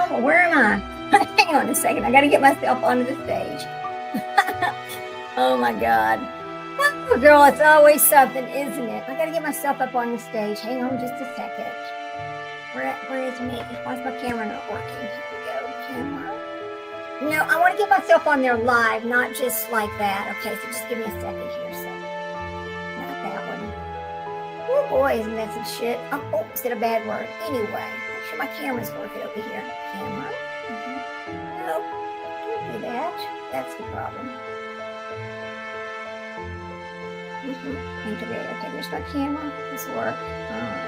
hell? Where am I? Hang on a second. I got to get myself onto the stage. Oh my God. Oh, girl, it's always something, isn't it? I got to get myself up on the stage. Hang on just a second. Where is me? Why is my camera not working? Here we go. Camera. No, I want to get myself on there live, not just like that. Okay, so just give me a second here. So, not that one. Oh boy, isn't that some shit? Oh, said a bad word. Anyway, make sure my camera's working over here. Camera. Nope, don't do that. That's the problem. Integrate. Okay, there's my camera. This will work. All right.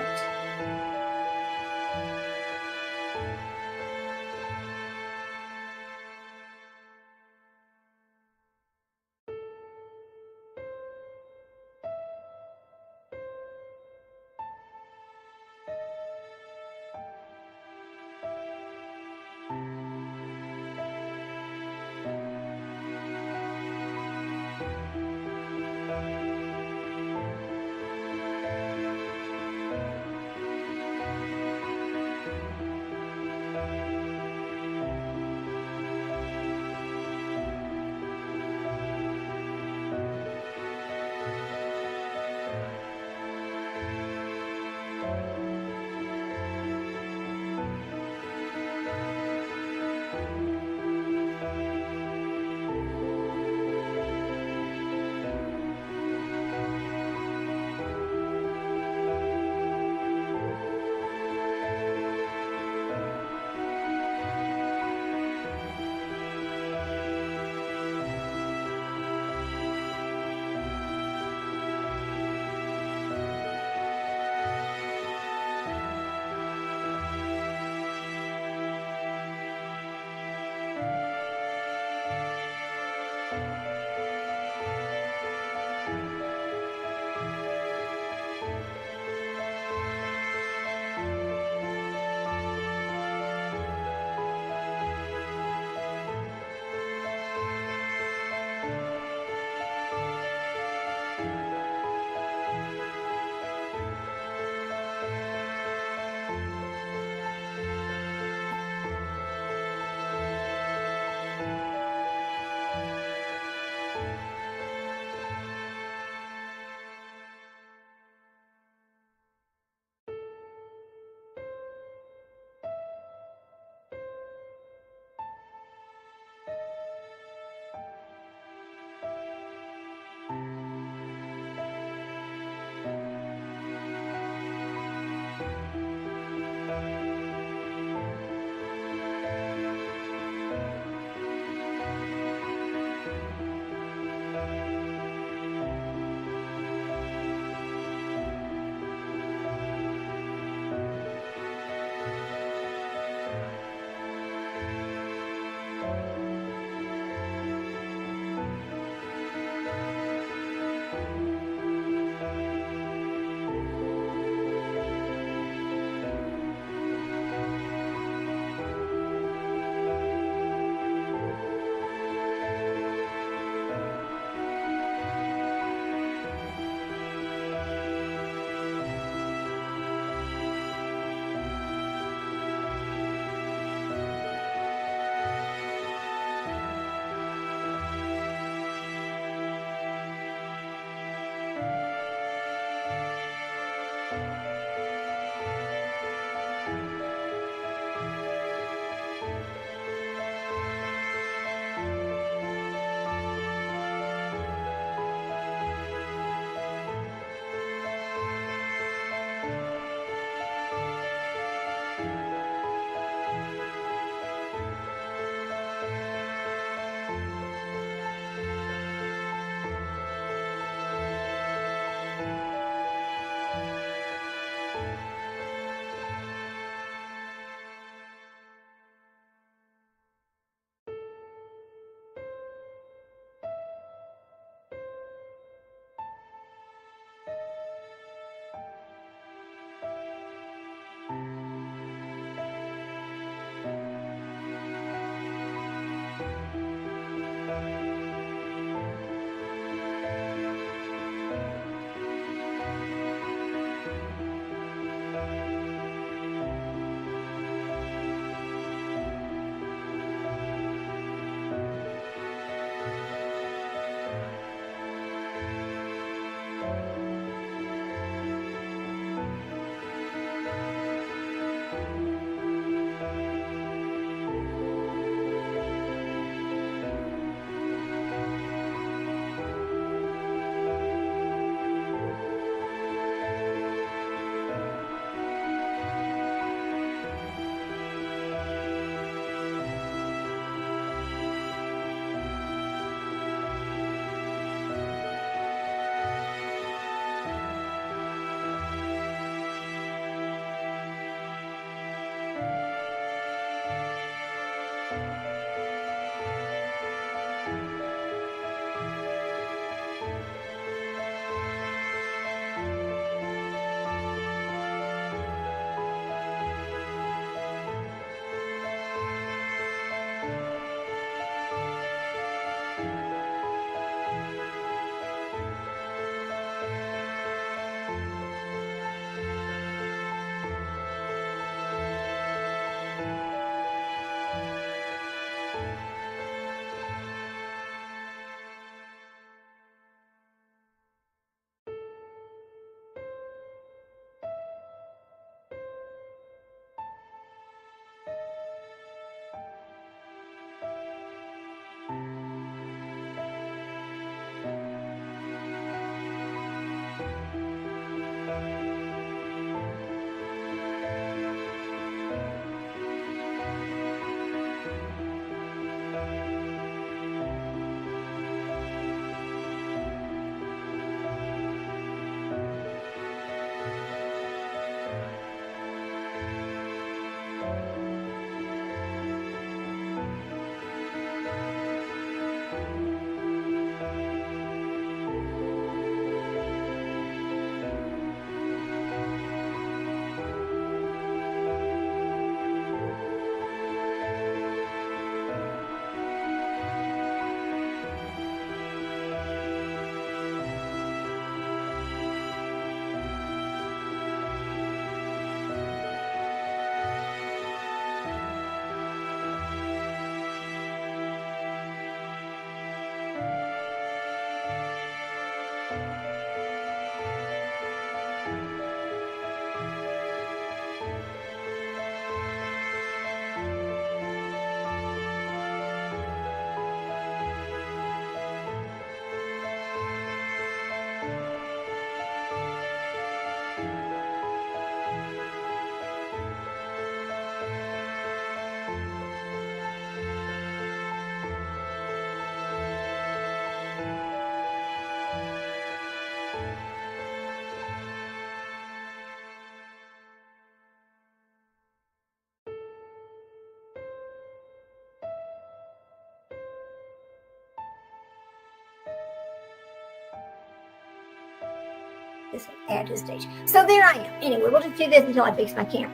this one, add to the stage. So there I am. Anyway, we'll just do this until I fix my camera.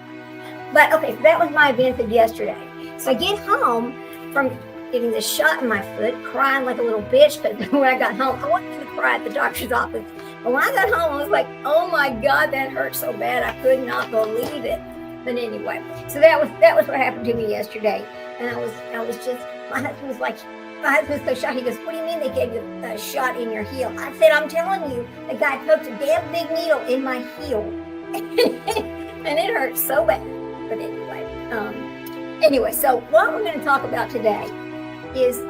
But okay, so that was my event of yesterday. So I get home from getting this shot in my foot, crying like a little bitch. But when I got home, I wanted to cry at the doctor's office. But when I got home, I was like, oh my God, that hurt so bad. I could not believe it. But anyway, so that was what happened to me yesterday. And I was just, my husband was like, my husband's so shocked. He goes, what do you mean they gave you a shot in your heel? I said, I'm telling you, the guy poked a damn big needle in my heel. And it hurt so bad. But anyway, so what we're going to talk about today is,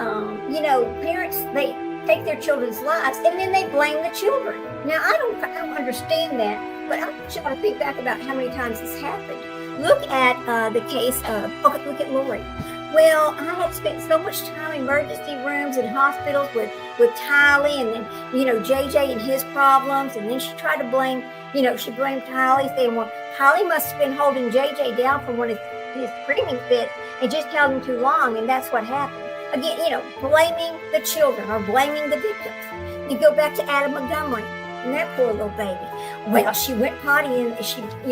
parents, they take their children's lives and then they blame the children. Now, I don't understand that, but I want you to think back about how many times this happened. Look at the case of, look at Lori. Well, I had spent so much time in emergency rooms and hospitals with Tylee, and then, JJ and his problems. And then she tried to blame, she blamed Tylee, saying, well, Tylee must have been holding JJ down from one of his screaming fits and just held him too long. And that's what happened. Again, blaming the children or blaming the victims. You go back to Adam Montgomery and that poor little baby. Well, she went potty and she kept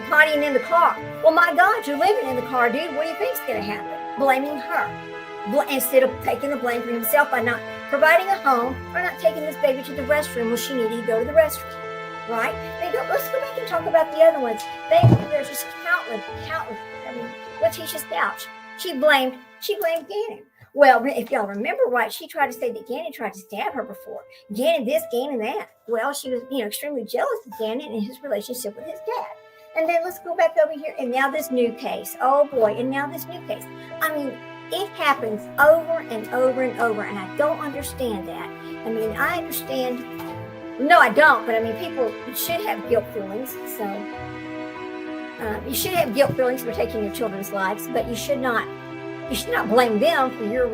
pottying in the car. Well, my God, you're living in the car, dude. What do you think's going to happen? Blaming her. Instead of taking the blame for himself by not providing a home or not taking this baby to the restroom when she needed to go to the restroom. Right? Let's go back and talk about the other ones. There's just countless. I mean, Letitia Stouch. She blamed Gannon. Well, if y'all remember right, she tried to say that Gannon tried to stab her before. Gannon this, Gannon that. Well, she was, extremely jealous of Gannon and his relationship with his dad. And then let's go back over here. And now this new case. Oh, boy. And now this new case. I mean, it happens over and over and over. And I don't understand that. I mean, I understand. No, I don't. But, I mean, people should have guilt feelings. So you should have guilt feelings for taking your children's lives. But you should not blame them for your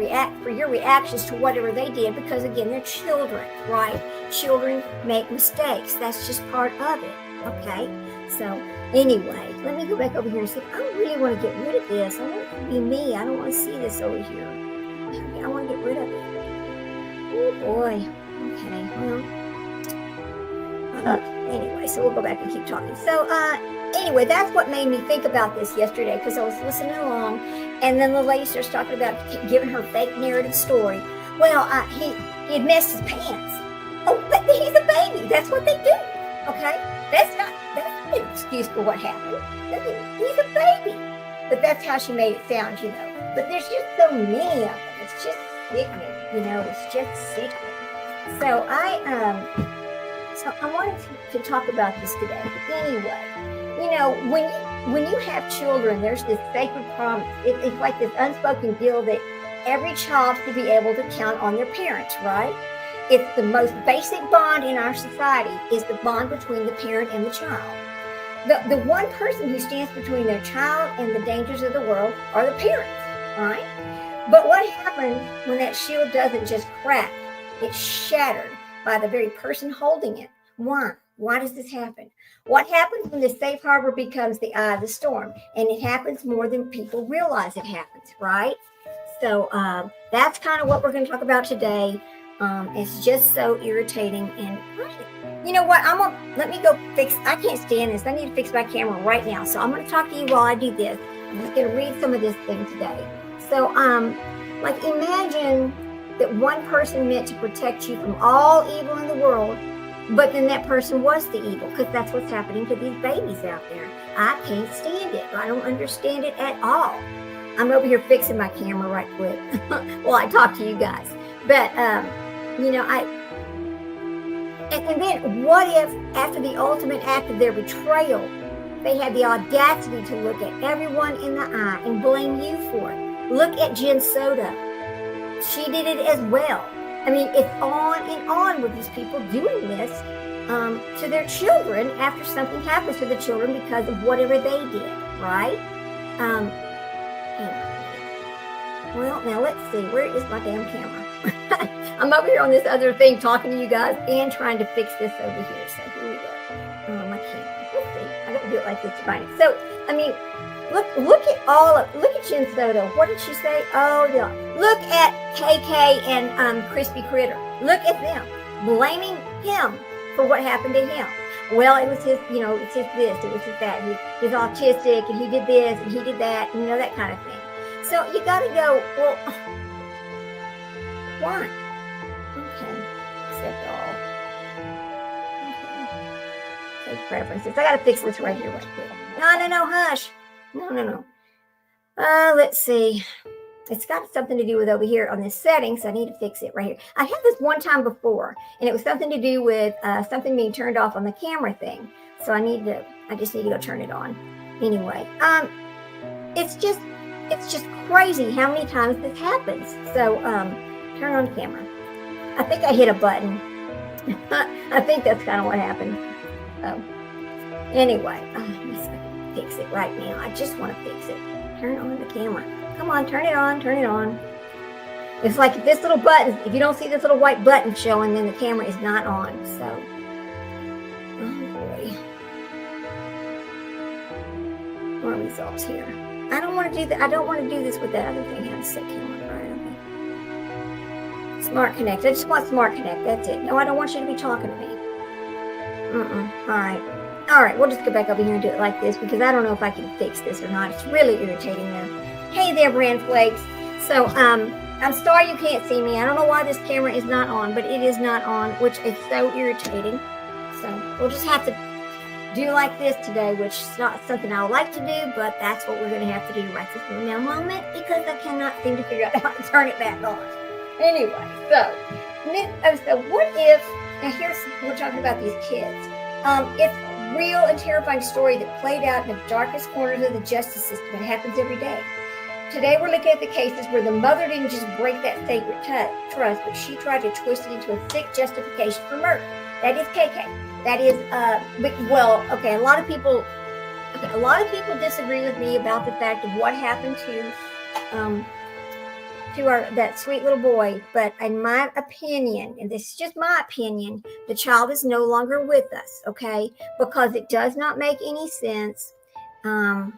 reactions to whatever they did, because again, they're children, right? Children make mistakes. That's just part of it. Okay. So anyway, let me go back over here and see. I really want to get rid of this. I want it to be me. I don't want to see this over here. I want to get rid of it. Oh boy. Okay. Well. Anyway, so we'll go back and keep talking. So anyway, that's what made me think about this yesterday, because I was listening along, and then the lady starts talking about giving her fake narrative story. Well, he had messed his pants. Oh, but he's a baby. That's what they do. Okay, that's not an excuse for what happened. He's a baby. But that's how she made it sound, But there's just so many of them. It's just sickening, It's just sickening. So I wanted to talk about this today. Anyway, when you have children, there's this sacred promise. It's like this unspoken deal that every child should be able to count on their parents, right? It's the most basic bond in our society, is the bond between the parent and the child. The one person who stands between their child and the dangers of the world are the parents, right? But what happens when that shield doesn't just crack? It's shattered by the very person holding it. Why? Why does this happen? What happens when the safe harbor becomes the eye of the storm? And it happens more than people realize it happens, right? So that's kind of what we're going to talk about today. It's just so irritating. And you know what? Let me go fix. I can't stand this. I need to fix my camera right now. So I'm going to talk to you while I do this. I'm just going to read some of this thing today. So, imagine that one person meant to protect you from all evil in the world, but then that person was the evil, because that's what's happening to these babies out there. I can't stand it. I don't understand it at all. I'm over here fixing my camera right quick while I talk to you guys. But, and then what if after the ultimate act of their betrayal, they had the audacity to look at everyone in the eye and blame you for it? Look at Jen Soda. She did it as well. I mean, it's on and on with these people doing this to their children after something happens to the children because of whatever they did, right? Well, now let's see. Where is my damn camera? I'm over here on this other thing talking to you guys and trying to fix this over here. So here we go. My camera. Let's see. I got to do it like this to find it. So, I mean, look at Jen Soto. What did she say? Oh, yeah. Look at KK and Crispy Critter. Look at them blaming him for what happened to him. Well, it was his, it's his this, it was his that. He's autistic, and he did this, and he did that, and that kind of thing. So you got to go, well, why? Okay, accept all. Okay. Save preferences. I got to fix this right here, right quick. No, hush. No. Let's see. It's got something to do with over here on this setting, so I need to fix it right here. I had this one time before, and it was something to do with something being turned off on the camera thing. So I just need to go turn it on. Anyway, it's just crazy how many times this happens. So turn on camera. I think I hit a button. I think that's kind of what happened. So anyway, let me see if I can fix it right now. I just want to fix it. Turn on the camera. Come on, turn it on. It's like this little button, if you don't see this little white button showing, then the camera is not on. So, oh boy. More results here. I don't want to do that. I don't want to do this with that other thing. How to set camera, right? Okay. Smart Connect. I just want Smart Connect. That's it. No, I don't want you to be talking to me. All right, we'll just go back over here and do it like this, because I don't know if I can fix this or not. It's really irritating now. Hey there, Brand Flakes. So, I'm sorry you can't see me. I don't know why this camera is not on, but it is not on, which is so irritating. So, we'll just have to do like this today, which is not something I would like to do, but that's what we're going to have to do right this now moment, because I cannot seem to figure out how to turn it back on. Anyway, so what if, now we're talking about these kids. It's a real and terrifying story that played out in the darkest corners of the justice system. It happens every day. Today, we're looking at the cases where the mother didn't just break that sacred trust, but she tried to twist it into a sick justification for murder. That is KK. That is, a lot of people disagree with me about the fact of what happened to that sweet little boy. But in my opinion, and this is just my opinion, the child is no longer with us, okay? Because it does not make any sense, in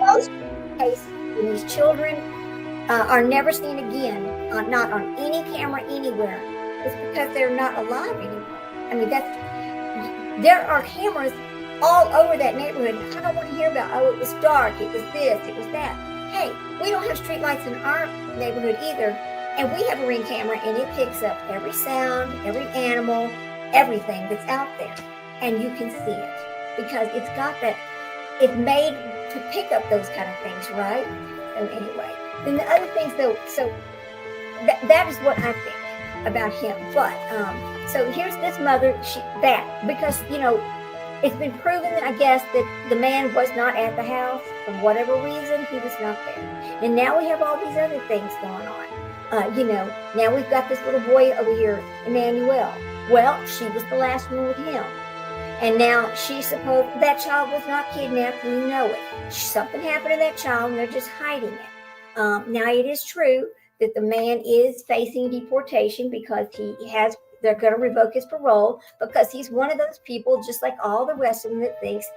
most cases, when these children are never seen again, not on any camera anywhere, it's because they're not alive anymore. I mean, there are cameras all over that neighborhood. I don't want to hear about, it was dark, it was this, it was that. Hey, we don't have street lights in our neighborhood either, and we have a Ring camera, and it picks up every sound, every animal, everything that's out there, and you can see it because it's got that. It's made to pick up those kind of things, right? So anyway, then the other things, though, so that is what I think about him. But so here's this mother, because it's been proven, I guess, that the man was not at the house for whatever reason. He was not there, and now we have all these other things going on. Now we've got this little boy over here, Emmanuel. Well, she was the last one with him. And now that child was not kidnapped. We know it. Something happened to that child, and they're just hiding it. Now it is true that the man is facing deportation because they're going to revoke his parole, because he's one of those people, just like all the rest of them, that thinks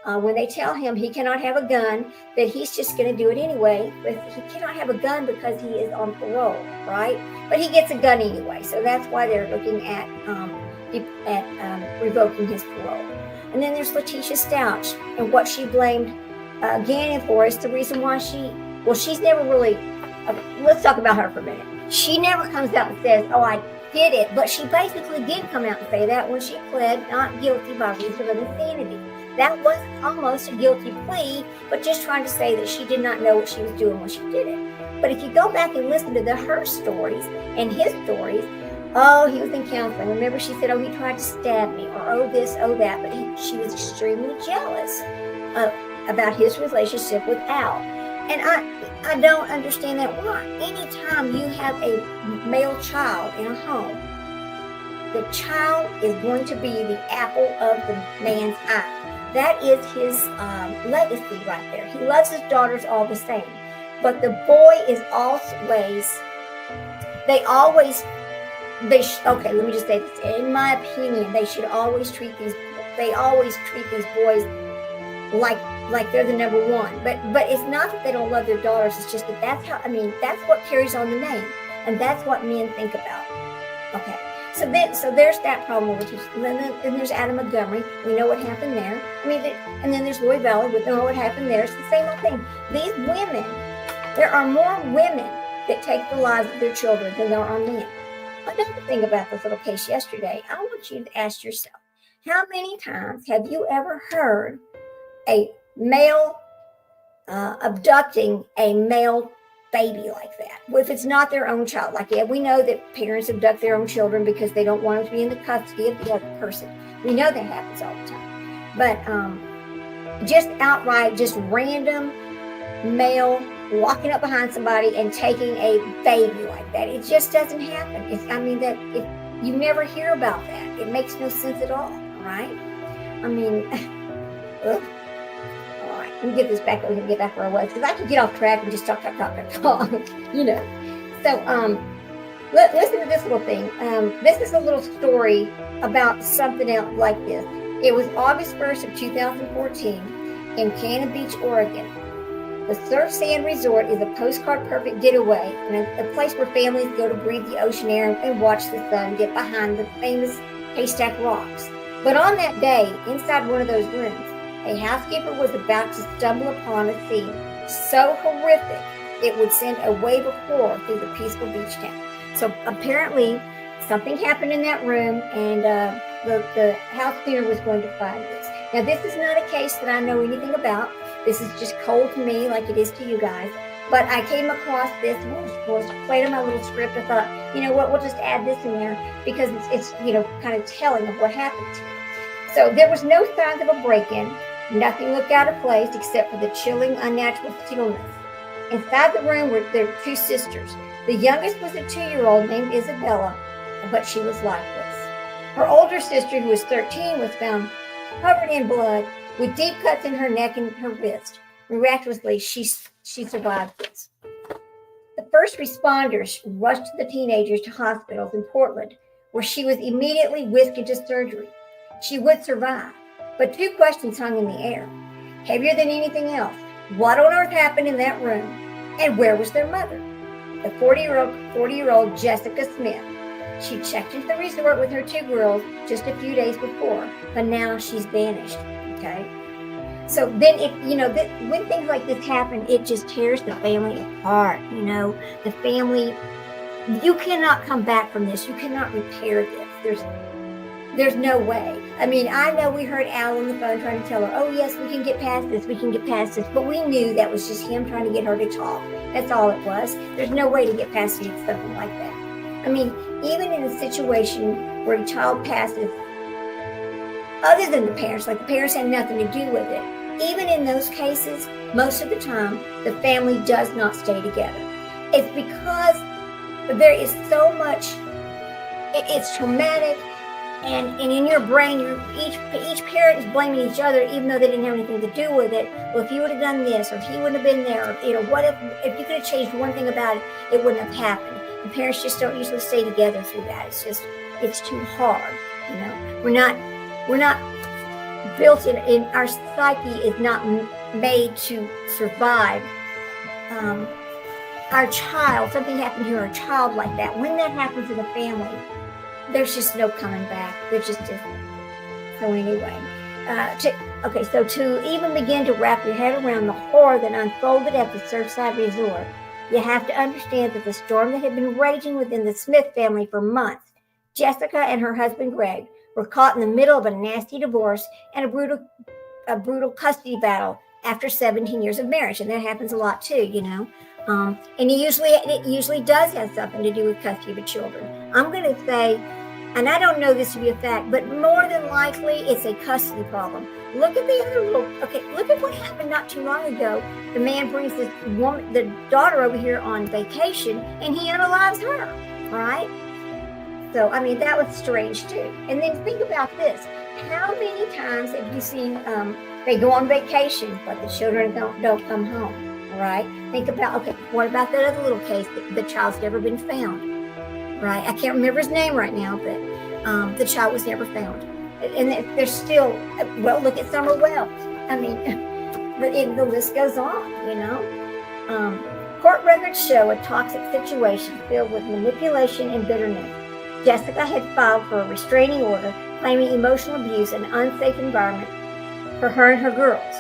when they tell him he cannot have a gun, that he's just going to do it anyway. But he cannot have a gun because he is on parole, right? But he gets a gun anyway. So that's why they're looking at revoking his parole. And then there's Letitia Stouch, and what she blamed Gannon for is the reason why she's never really, let's talk about her for a minute. She never comes out and says, oh, I did it, but she basically did come out and say that when she pled not guilty by reason of insanity. That was almost a guilty plea, but just trying to say that she did not know what she was doing when she did it. But if you go back and listen to her stories and his stories, oh, he was in counseling. Remember, she said, oh, he tried to stab me, or oh, this, oh, that. But she was extremely jealous about his relationship with Al. And I don't understand that. Why? Anytime you have a male child in a home, the child is going to be the apple of the man's eye. That is his legacy right there. He loves his daughters all the same. But the boy is always, okay, let me just say this. In my opinion, they always treat these boys like they're the number one. But it's not that they don't love their daughters. It's just that that's what carries on the name. And that's what men think about. Okay. So there's that problem with you. And then there's Adam Montgomery. We know what happened there. And then there's Lloyd Valley. We know what happened there. It's the same old thing. These women, there are more women that take the lives of their children than there are men. Another thing about this little case yesterday, I want you to ask yourself, how many times have you ever heard a male abducting a male baby like that? Well, if it's not their own child, like, yeah, we know that parents abduct their own children because they don't want them to be in the custody of the other person. We know that happens all the time. But just outright, just random male walking up behind somebody and taking a baby like that, it just doesn't happen. You never hear about that. It makes no sense at all, right? Ugh. Let me get this back. We can get back where I was, because I can get off track and just talk. You know. So listen to this little thing. This is a little story about something else like this. It was August 1st of 2014 in Cannon Beach, Oregon. The Surf Sand Resort is a postcard perfect getaway and a place where families go to breathe the ocean air and watch the sun get behind the famous Haystack Rocks. But on that day, inside one of those rooms, a housekeeper was about to stumble upon a scene so horrific it would send a wave of horror through the peaceful beach town. So apparently something happened in that room, and the house cleaner was going to find this. Now, this is not a case that I know anything about. This is just cold to me, like it is to you guys. But I came across this, was played on my little script. I thought, you know what, we'll just add this in there because it's kind of telling of what happened to me. So there was no signs of a break-in. Nothing looked out of place except for the chilling, unnatural stillness. Inside the room were their two sisters. The youngest was a 2-year-old named Isabella, but she was lifeless. Her older sister, who was 13, was found covered in blood with deep cuts in her neck and her wrist. Miraculously, she survived this. The first responders rushed the teenagers to hospitals in Portland, where she was immediately whisked into surgery. She would survive, but two questions hung in the air, heavier than anything else. What on earth happened in that room, and where was their mother? The 40-year-old Jessica Smith. She checked into the resort with her 2 girls just a few days before, but now she's vanished. Okay, so then when things like this happen, it just tears the family apart. The family. You cannot come back from this. You cannot repair this. There's no way. I know we heard Al on the phone trying to tell her, oh, yes, we can get past this. We can get past this. But we knew that was just him trying to get her to talk. That's all it was. There's no way to get past something like that. Even in a situation where a child passes, other than the parents, like the parents had nothing to do with it, even in those cases, most of the time, the family does not stay together. It's because there is so much, it's traumatic. And in your brain, each parent is blaming each other, even though they didn't have anything to do with it. Well, if you would have done this, or if he wouldn't have been there, or what if you could have changed one thing about it, it wouldn't have happened. And parents just don't usually stay together through that. It's too hard. We're not built in our psyche is not made to survive. Our child, something happened to our child like that. When that happens in a family, there's just no coming back. There just isn't. So anyway, to even begin to wrap your head around the horror that unfolded at the Surfside Resort, you have to understand that the storm that had been raging within the Smith family for months, Jessica and her husband Greg were caught in the middle of a nasty divorce and a brutal custody battle after 17 years of marriage, and that happens a lot too, And it usually does have something to do with custody of children. I'm going to say and I don't know this to be a fact, but more than likely it's a custody problem. Look at the other look at what happened not too long ago. The man brings this woman, the daughter over here on vacation, and he unalives her, right? So, I mean, that was strange too. And then think about this. How many times have you seen they go on vacation, but the children don't come home, right? Think about, okay, what about that other little case that the child's never been found, right? I can't remember his name right now, but the child was never found. And there's still, well, look at Summer Wells. I mean, the list goes on, you know. Court records show a toxic situation filled with manipulation and bitterness. Jessica had filed for a restraining order claiming emotional abuse and unsafe environment for her and her girls.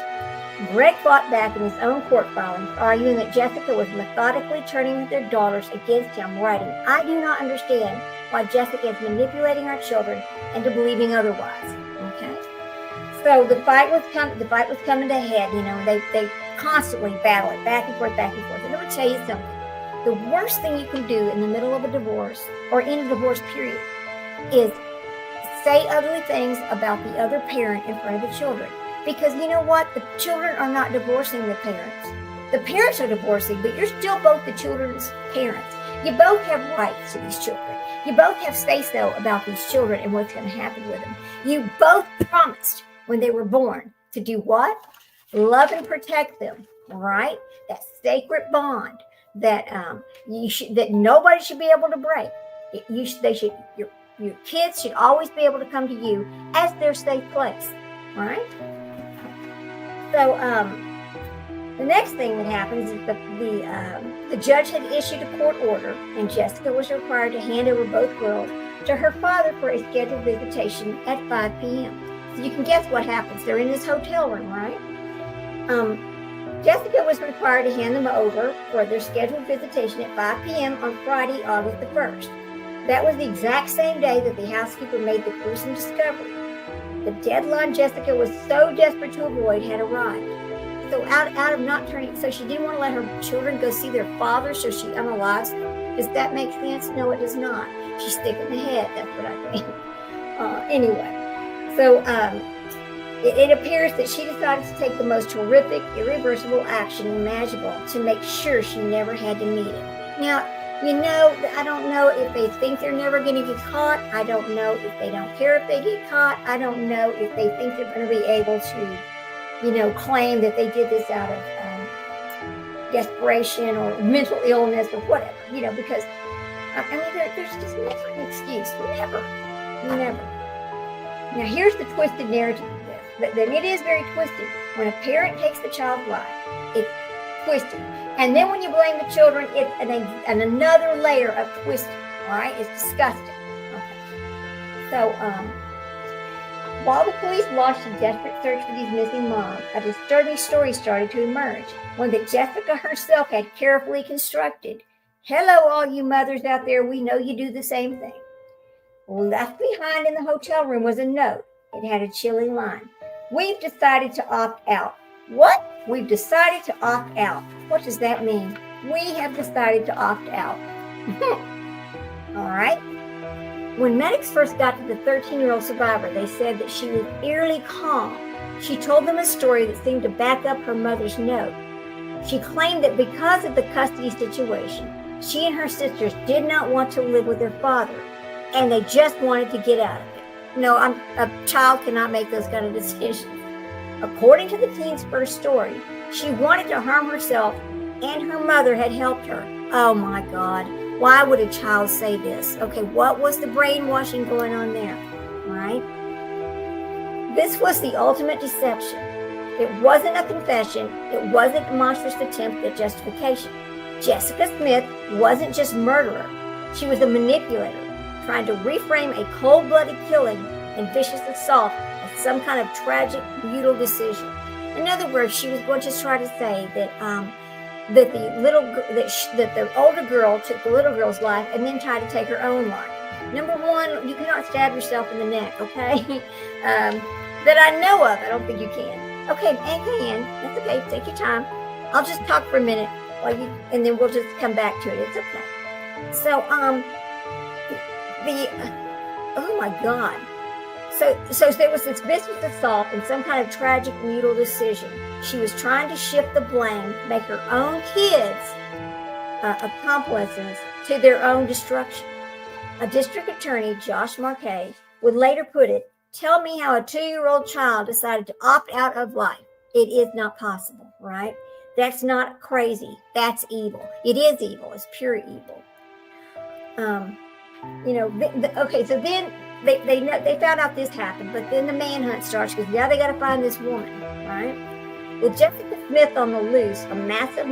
Greg fought back in his own court filings, arguing that Jessica was methodically turning their daughters against him, writing, "I do not understand why Jessica is manipulating our children into believing otherwise." Okay, so the fight was coming to a head. You know, they constantly battle it back and forth, back and forth. And let me tell you something: the worst thing you can do in the middle of a divorce or in a divorce period is say ugly things about the other parent in front of the children. Because you know what? The children are not divorcing the parents. The parents are divorcing, but you're still both the children's parents. You both have rights to these children. You both have say-so about these children and what's going to happen with them. You both promised when they were born to do what? Love and protect them, right? That sacred bond that that nobody should be able to break. Your kids should always be able to come to you as their safe place, right? So the next thing that happens is the judge had issued a court order, and Jessica was required to hand over both girls to her father for a scheduled visitation at 5 p.m. So you can guess what happens. They're in this hotel room, right? Jessica was required to hand them over for their scheduled visitation at 5 p.m. on Friday, August the 1st. That was the exact same day that the housekeeper made the gruesome discovery. The deadline Jessica was so desperate to avoid had arrived. So out of not turning, so she didn't want to let her children go see their father, so she unalives them. Does that make sense? No, it does not. She's sick in the head, that's what I think. Anyway, so it appears that she decided to take the most horrific, irreversible action imaginable to make sure she never had to meet him. Now, you know, I don't know if they think they're never going to get caught. I don't know if they don't care if they get caught. I don't know if they think they're going to be able to, you know, claim that they did this out of desperation or mental illness or whatever, you know, because, I mean, there's just never an excuse. Never. Now, here's the twisted narrative of this. Then it is very twisted. When a parent takes the child's life, it's twisted. And then when you blame the children, it's another layer of twisting, all right? It's disgusting. Okay. So, while the police launched a desperate search for these missing moms, a disturbing story started to emerge, one that Jessica herself had carefully constructed. Hello, all you mothers out there, we know you do the same thing. Left behind in the hotel room was a note. It had a chilling line. "We've decided to opt out." What? We've decided to opt out. What does that mean? We have decided to opt out. All right. When medics first got to the 13-year-old survivor, they said that she was eerily calm. She told them a story that seemed to back up her mother's note. She claimed that because of the custody situation, she and her sisters did not want to live with their father, and they just wanted to get out of it. No, a child cannot make those kind of decisions. According to the teen's first story, she wanted to harm herself, and her mother had helped her. Oh my God. Why would a child say this? Okay, what was the brainwashing going on there? Right? This was the ultimate deception. It wasn't a confession. It wasn't a monstrous attempt at justification. Jessica Smith wasn't just murderer. She was a manipulator, trying to reframe a cold-blooded killing and vicious assault as some kind of tragic, brutal decision. In other words, she was going to try to say that the older girl took the little girl's life and then tried to take her own life. Number one, you cannot stab yourself in the neck, okay? That I know of, I don't think you can. Okay, and can. That's okay. Take your time. I'll just talk for a minute and then we'll just come back to it. It's okay. So, oh my God. So there was this vicious assault and some kind of tragic mutual decision. She was trying to shift the blame, make her own kids accomplices to their own destruction. A district attorney, Josh Marquet, would later put it, tell me how a 2-year-old child decided to opt out of life. It is not possible, right? That's not crazy. That's evil. It is evil. It's pure evil. Okay, so then they found out this happened, but then the manhunt starts because now they got to find this woman, right? With Jessica Smith on the loose, a massive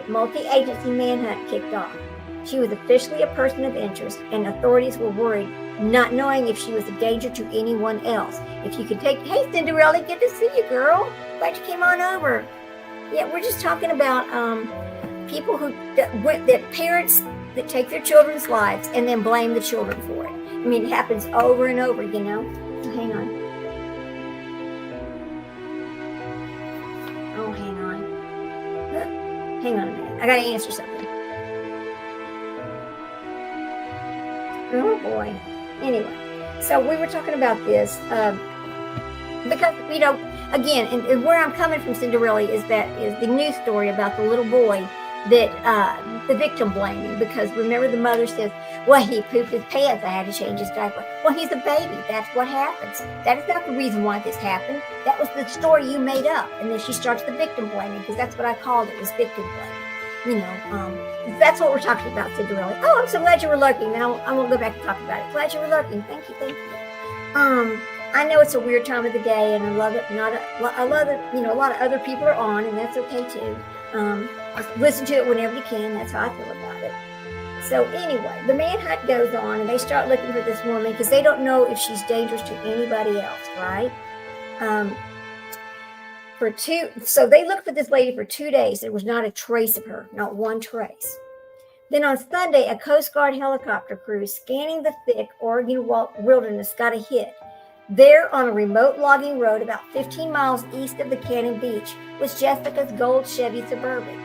multi-agency manhunt kicked off. She was officially a person of interest, and authorities were worried, not knowing if she was a danger to anyone else. If you could hey, Cinderella, good to see you, girl. Glad you came on over. Yeah, we're just talking about people that parents that take their children's lives and then blame the children for it. I mean, it happens over and over, So hang on. Oh, hang on. Hang on a minute. I got to answer something. Oh, boy. Anyway, so we were talking about this because, again, and where I'm coming from, Cinderella, is the news story about the little boy that the victim blaming, because remember the mother says, well, he pooped his pants, I had to change his diaper. Well, he's a baby. That's what happens. That is not the reason why this happened. That was the story you made up. And then she starts the victim blaming, because that's what I called it, was victim blaming. That's what we're talking about, Cinderella. Oh, I'm so glad you were lurking. Now I won't go back and talk about it. Glad you were lurking. Thank you. I know it's a weird time of the day, and I love it. I love it. A lot of other people are on, and that's okay too. Listen to it whenever you can. That's how I feel about it. So anyway, the manhunt goes on, and they start looking for this woman because they don't know if she's dangerous to anybody else, right? So they looked for this lady for 2 days. There was not a trace of her, not one trace. Then on Sunday, a Coast Guard helicopter crew scanning the thick Oregon wilderness got a hit. There, on a remote logging road about 15 miles east of the Cannon Beach, was Jessica's gold Chevy Suburban.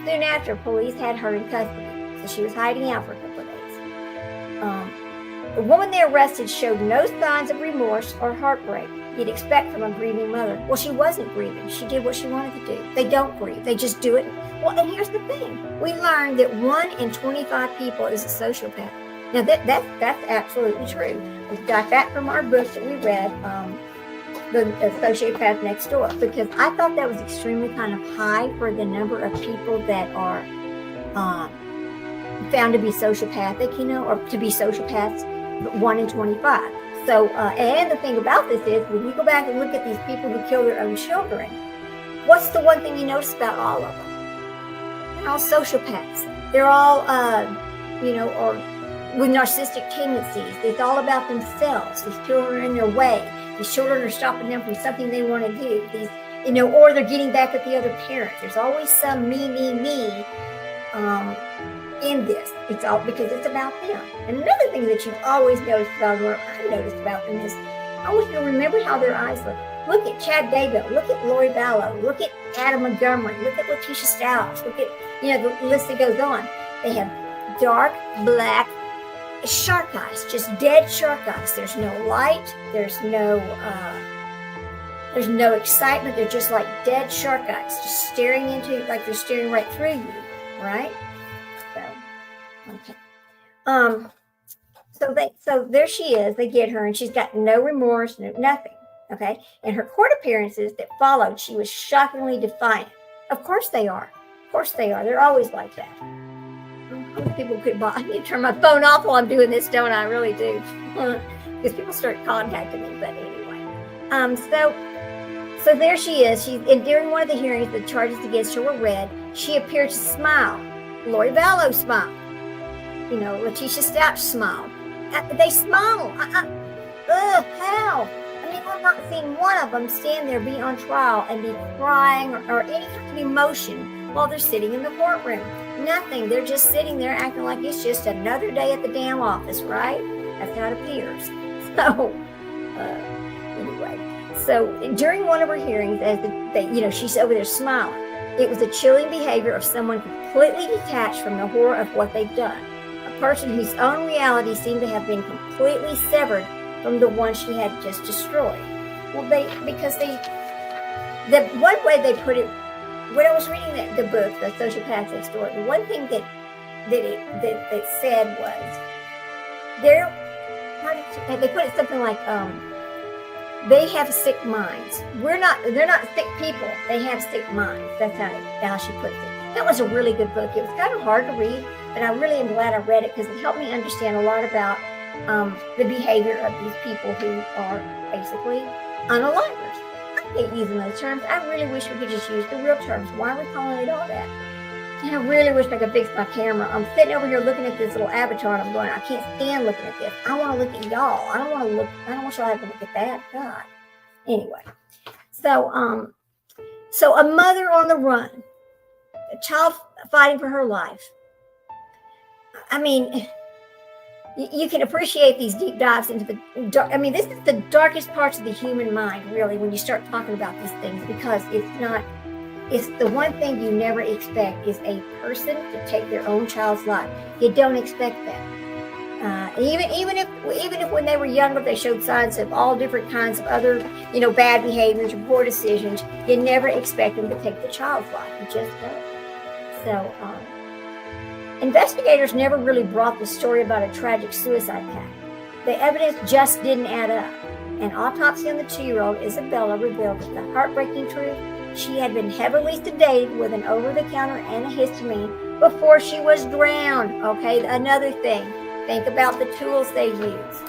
Soon after, police had her in custody, so she was hiding out for a couple of days. The woman they arrested showed no signs of remorse or heartbreak you'd expect from a grieving mother. Well, she wasn't grieving. She did what she wanted to do. They don't grieve. They just do it. Well, and here's the thing. We learned that 1 in 25 people is a sociopath. Now, that's absolutely true. We got that from our book that we read, The Sociopath Next Door, because I thought that was extremely kind of high for the number of people that are found to be sociopathic, or to be sociopaths, 1 in 25. So, and the thing about this is, when you go back and look at these people who kill their own children, what's the one thing you notice about all of them? They're all sociopaths. They're all, or with narcissistic tendencies. It's all about themselves. These children are in their way. These children are stopping them from something they want to do. Or they're getting back at the other parent. There's always some me in this. It's all because it's about them. And another thing that you've always noticed about them, or I noticed about them, is I want you to remember how their eyes look. Look at Chad Daybell. Look at Lori Vallow. Look at Adam Montgomery. Look at Letitia Stouch. Look at, the list that goes on. They have dark, black, shark eyes, just dead shark eyes. There's no light. There's no excitement. They're just like dead shark eyes, just staring into, like they're staring right through you, right? So, okay. So there she is. They get her, and she's got no remorse, nothing. Okay. And her court appearances that followed, she was shockingly defiant. Of course they are. Of course they are. They're always like that. People could buy. I need to turn my phone off while I'm doing this, don't I? I really do. Because people start contacting me. But anyway. So there she is. And during one of the hearings, the charges against her were read. She appeared to smile. Lori Vallow smiled. Letitia Stouch smiled. They smile. How? I mean, I've not seen one of them stand there, be on trial, and be crying or any kind of emotion while they're sitting in the courtroom. Nothing. They're just sitting there acting like it's just another day at the damn office, right? That's how it appears. So, anyway. So, during one of her hearings, she's over there smiling. It was a chilling behavior of someone completely detached from the horror of what they've done. person whose own reality seemed to have been completely severed from the one she had just destroyed. Well, the one way they put it, when I was reading the book, The Sociopathic Story, the one thing that it said was, they put it something like, they have sick minds. They're not sick people. They have sick minds. That's how she puts it. That was a really good book. It was kind of hard to read, but I really am glad I read it because it helped me understand a lot about the behavior of these people who are basically unalivers. I hate using those terms. I really wish we could just use the real terms. Why are we calling it all that? And I really wish I could fix my camera. I'm sitting over here looking at this little avatar and I'm going, I can't stand looking at this. I want to look at y'all. I don't want y'all to have to look at that. God. Anyway. So a mother on the run, a child fighting for her life. I mean, you can appreciate these deep dives into the dark. I mean, this is the darkest parts of the human mind, really, when you start talking about these things, because it's the one thing you never expect is a person to take their own child's life. You don't expect that. Even if when they were younger, they showed signs of all different kinds of other, bad behaviors or poor decisions, you never expect them to take the child's life. You just don't. So, investigators never really brought the story about a tragic suicide pact. The evidence just didn't add up. An autopsy on the 2-year-old, Isabella, revealed that the heartbreaking truth: she had been heavily sedated with an over-the-counter antihistamine before she was drowned. Okay, another thing. Think about the tools they use.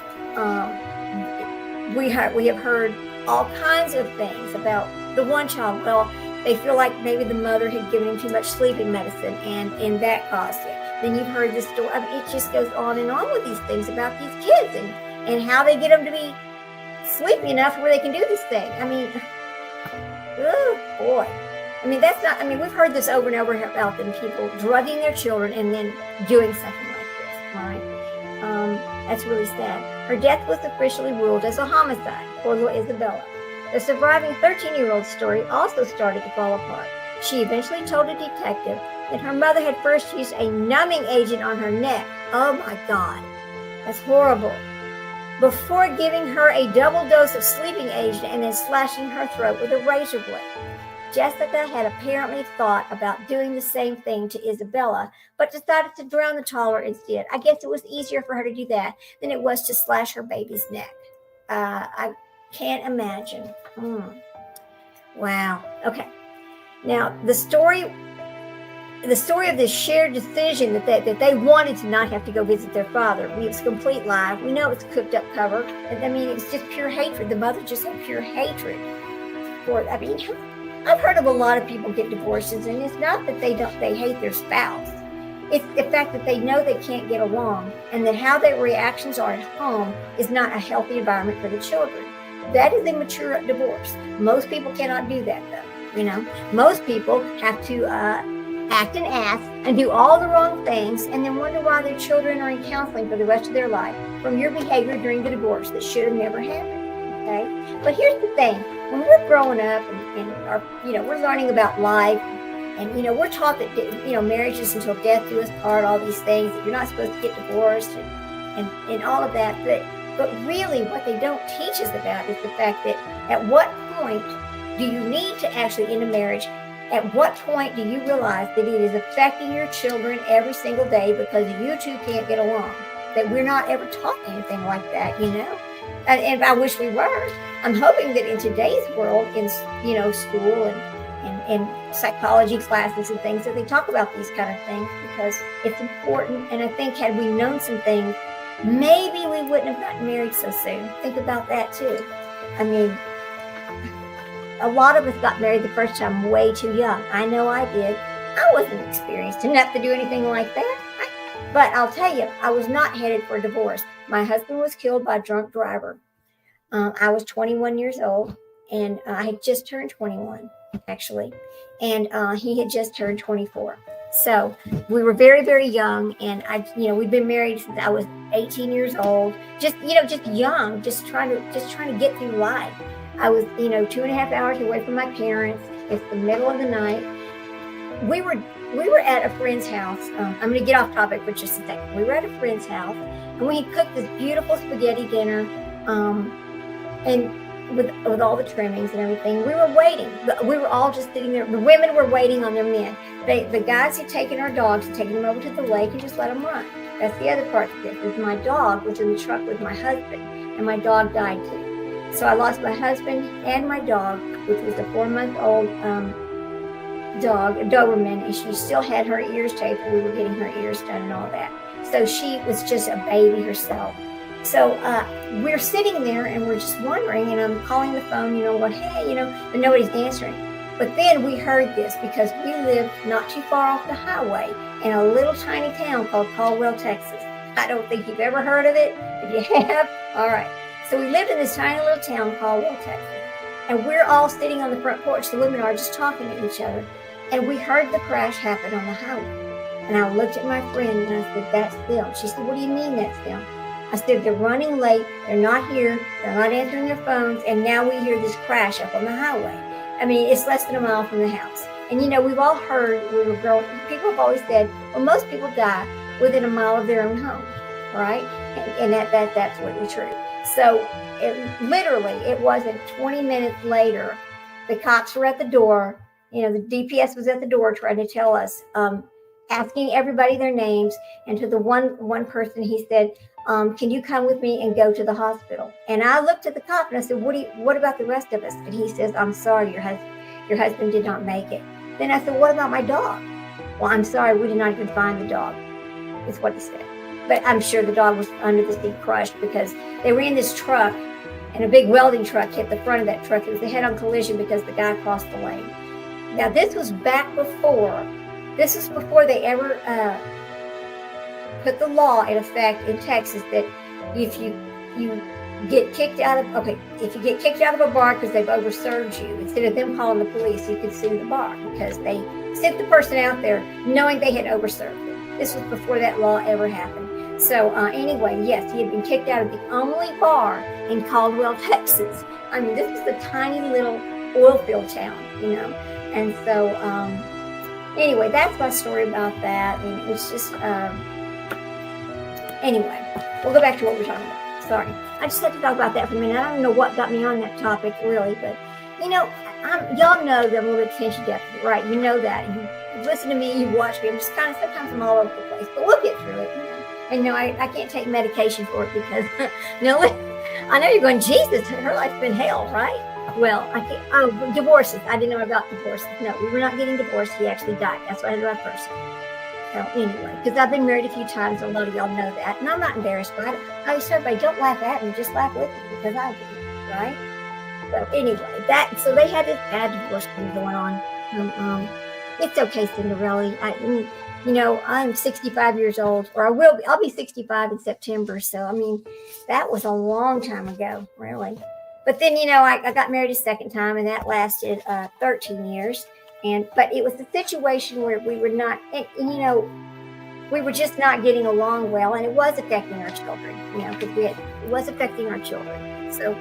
We have heard all kinds of things about the one child. Well, they feel like maybe the mother had given him too much sleeping medicine and that caused it. Then you've heard the story. I mean, it just goes on and on with these things about these kids and how they get them to be sleepy enough where they can do this thing. I mean, oh boy. I mean, we've heard this over and over about them people drugging their children and then doing something like this, right? That's really sad. Her death was officially ruled as a homicide. Poor little Isabella. The surviving 13-year-old story also started to fall apart. She eventually told a detective that her mother had first used a numbing agent on her neck. Oh my God, that's horrible. Before giving her a double dose of sleeping agent and then slashing her throat with a razor blade. Jessica had apparently thought about doing the same thing to Isabella, but decided to drown the toddler instead. I guess it was easier for her to do that than it was to slash her baby's neck. I can't imagine. Wow. Okay. Now, the story of this shared decision that they wanted to not have to go visit their father. It's a complete lie. We know it's a cooked up cover. I mean, it's just pure hatred. The mother just had pure hatred for it. I mean, I've heard of a lot of people get divorces, and it's not that they hate their spouse. It's the fact that they know they can't get along, and that how their reactions are at home is not a healthy environment for the children. That is a mature divorce. Most people cannot do that, though. Most people have to act an ass and do all the wrong things, and then wonder why their children are in counseling for the rest of their life from your behavior during the divorce that should have never happened. Okay, but here's the thing: when we're growing up and our, we're learning about life, and we're taught that marriage is until death do us part, all these things, that you're not supposed to get divorced and all of that. But really, what they don't teach us about is the fact that at what point do you need to actually end a marriage? At what point do you realize that it is affecting your children every single day because you two can't get along? That we're not ever taught anything like that, And I wish we were. I'm hoping that in today's world, in school and psychology classes and things, that they talk about these kind of things because it's important. And I think had we known some things, maybe we wouldn't have gotten married so soon. Think about that too. I mean, a lot of us got married the first time way too young. I know I did. I wasn't experienced enough to do anything like that. But I'll tell you, I was not headed for a divorce. My husband was killed by a drunk driver. I was 21 years old, and I had just turned 21, actually. And he had just turned 24. So we were very, very young, and we'd been married since I was 18 years old. Just young, just trying to get through life. I was, 2.5 hours away from my parents. It's the middle of the night. We were we were at a friend's house. I'm going to get off topic for just a second. We were at a friend's house, and we had cooked this beautiful spaghetti dinner, and with all the trimmings and everything. We were waiting. We were all just sitting there. The women were waiting on their men. The guys had taken our dogs and taken them over to the lake and just let them run. That's the other part of this. Is my dog was in the truck with my husband, and my dog died too. So I lost my husband and my dog, which was a 4-month-old dog, a Doberman, and she still had her ears taped. We were getting her ears done and all that. So she was just a baby herself. So we're sitting there and we're just wondering, and I'm calling the phone, going, hey, but nobody's answering. But then we heard this because we lived not too far off the highway in a little tiny town called Caldwell, Texas. I don't think you've ever heard of it. If you have, all right. So we lived in this tiny little town, Caldwell, Texas. And we're all sitting on the front porch. The women are just talking to each other. And we heard the crash happen on the highway. And I looked at my friend and I said, that's them. She said, what do you mean that's them? I said, they're running late. They're not here. They're not answering their phones. And now we hear this crash up on the highway. I mean, it's less than a mile from the house. And, we've all heard, we were growing, people have always said, well, most people die within a mile of their own home, right? And that's absolutely true. So it wasn't 20 minutes later, the cops were at the door. The DPS was at the door trying to tell us, asking everybody their names. And to the one person, he said, can you come with me and go to the hospital? And I looked at the cop and I said, what about the rest of us? And he says, I'm sorry, your husband did not make it. Then I said, what about my dog? Well, I'm sorry, we did not even find the dog, is what he said. But I'm sure the dog was under the seat crushed because they were in this truck and a big welding truck hit the front of that truck. It was a head-on collision because the guy crossed the lane. Now, this was before they ever put the law in effect in Texas that if you get kicked out of a bar because they've overserved you, instead of them calling the police, you could sue the bar because they sent the person out there knowing they had overserved them. This was before that law ever happened. So anyway, yes, he had been kicked out of the only bar in Caldwell, Texas. I mean, this was a tiny little oil field town, And so anyway, that's my story about that. And it's just anyway, we'll go back to what we're talking about. Sorry. I just had to talk about that for a minute. I don't know what got me on that topic, really, but, y'all know that I'm a little bit attention deficit, right? You know that. You listen to me, you watch me. I'm just sometimes I'm all over the place, but we'll get through it, And, I can't take medication for it because, I know you're going, Jesus, her life's been hell, right? Well, I can't. Oh, divorces. I didn't know about divorces. No, we were not getting divorced. He actually died. That's what I had my first. So anyway, because I've been married a few times, a lot of y'all know that, and I'm not embarrassed by it. I always tell everybody, don't laugh at me, just laugh with me, because I do, right? So anyway, so they had this bad divorce thing going on. It's okay, Cinderella. I'm 65 years old, or I'll be 65 in September. So, that was a long time ago, really. But then, I got married a second time, and that lasted 13 years. But it was a situation where we were not, we were just not getting along well, and it was affecting our children, because it was affecting our children. So,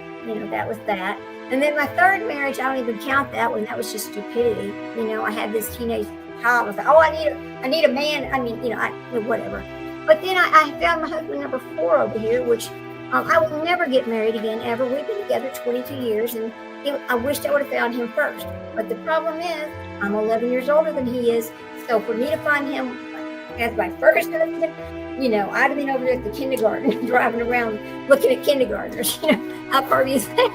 that was that. And then my third marriage, I don't even count that one. That was just stupidity. I had this teenage child. I was like, oh, I need a man. Whatever. But then I found my husband number 4 over here, which I will never get married again, ever. We've been together 22 years, and I wished I would have found him first. But the problem is, I'm 11 years older than he is. So for me to find him as my first husband, I'd have been over there at the kindergarten, driving around looking at kindergartners. How far is that?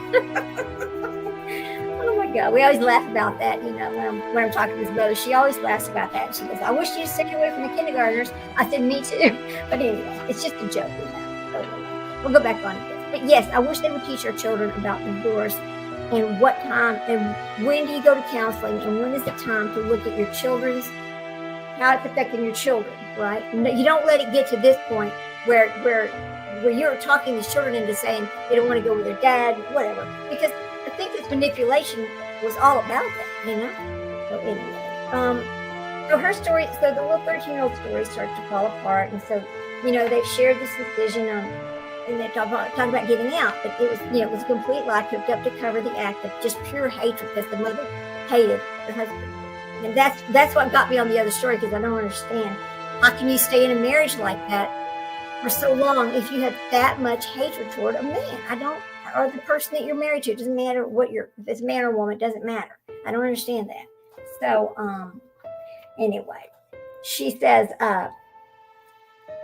Oh my God, we always laugh about that. When I'm talking to his brother, she always laughs about that. She goes, "I wish you'd stay away from the kindergartners." I said, "Me too." But anyway, it's just a joke. We'll go back on to this. But yes, I wish they would teach our children about divorce and what time and when do you go to counseling and when is the time to look at your how it's affecting your children, right? You don't let it get to this point where you're talking these children into saying they don't want to go with their dad, whatever. Because I think this manipulation was all about that, So anyway, so her story, so the little 13-year-old story started to fall apart, and so they've shared this decision and they talk about getting out, but it was a complete lie, cooked up to cover the act of just pure hatred because the mother hated the husband. And that's what got me on the other story, because I don't understand. How can you stay in a marriage like that for so long if you have that much hatred toward a man? I don't, or the person that you're married to. It doesn't matter what you're, if it's man or woman, it doesn't matter. I don't understand that. So anyway, she says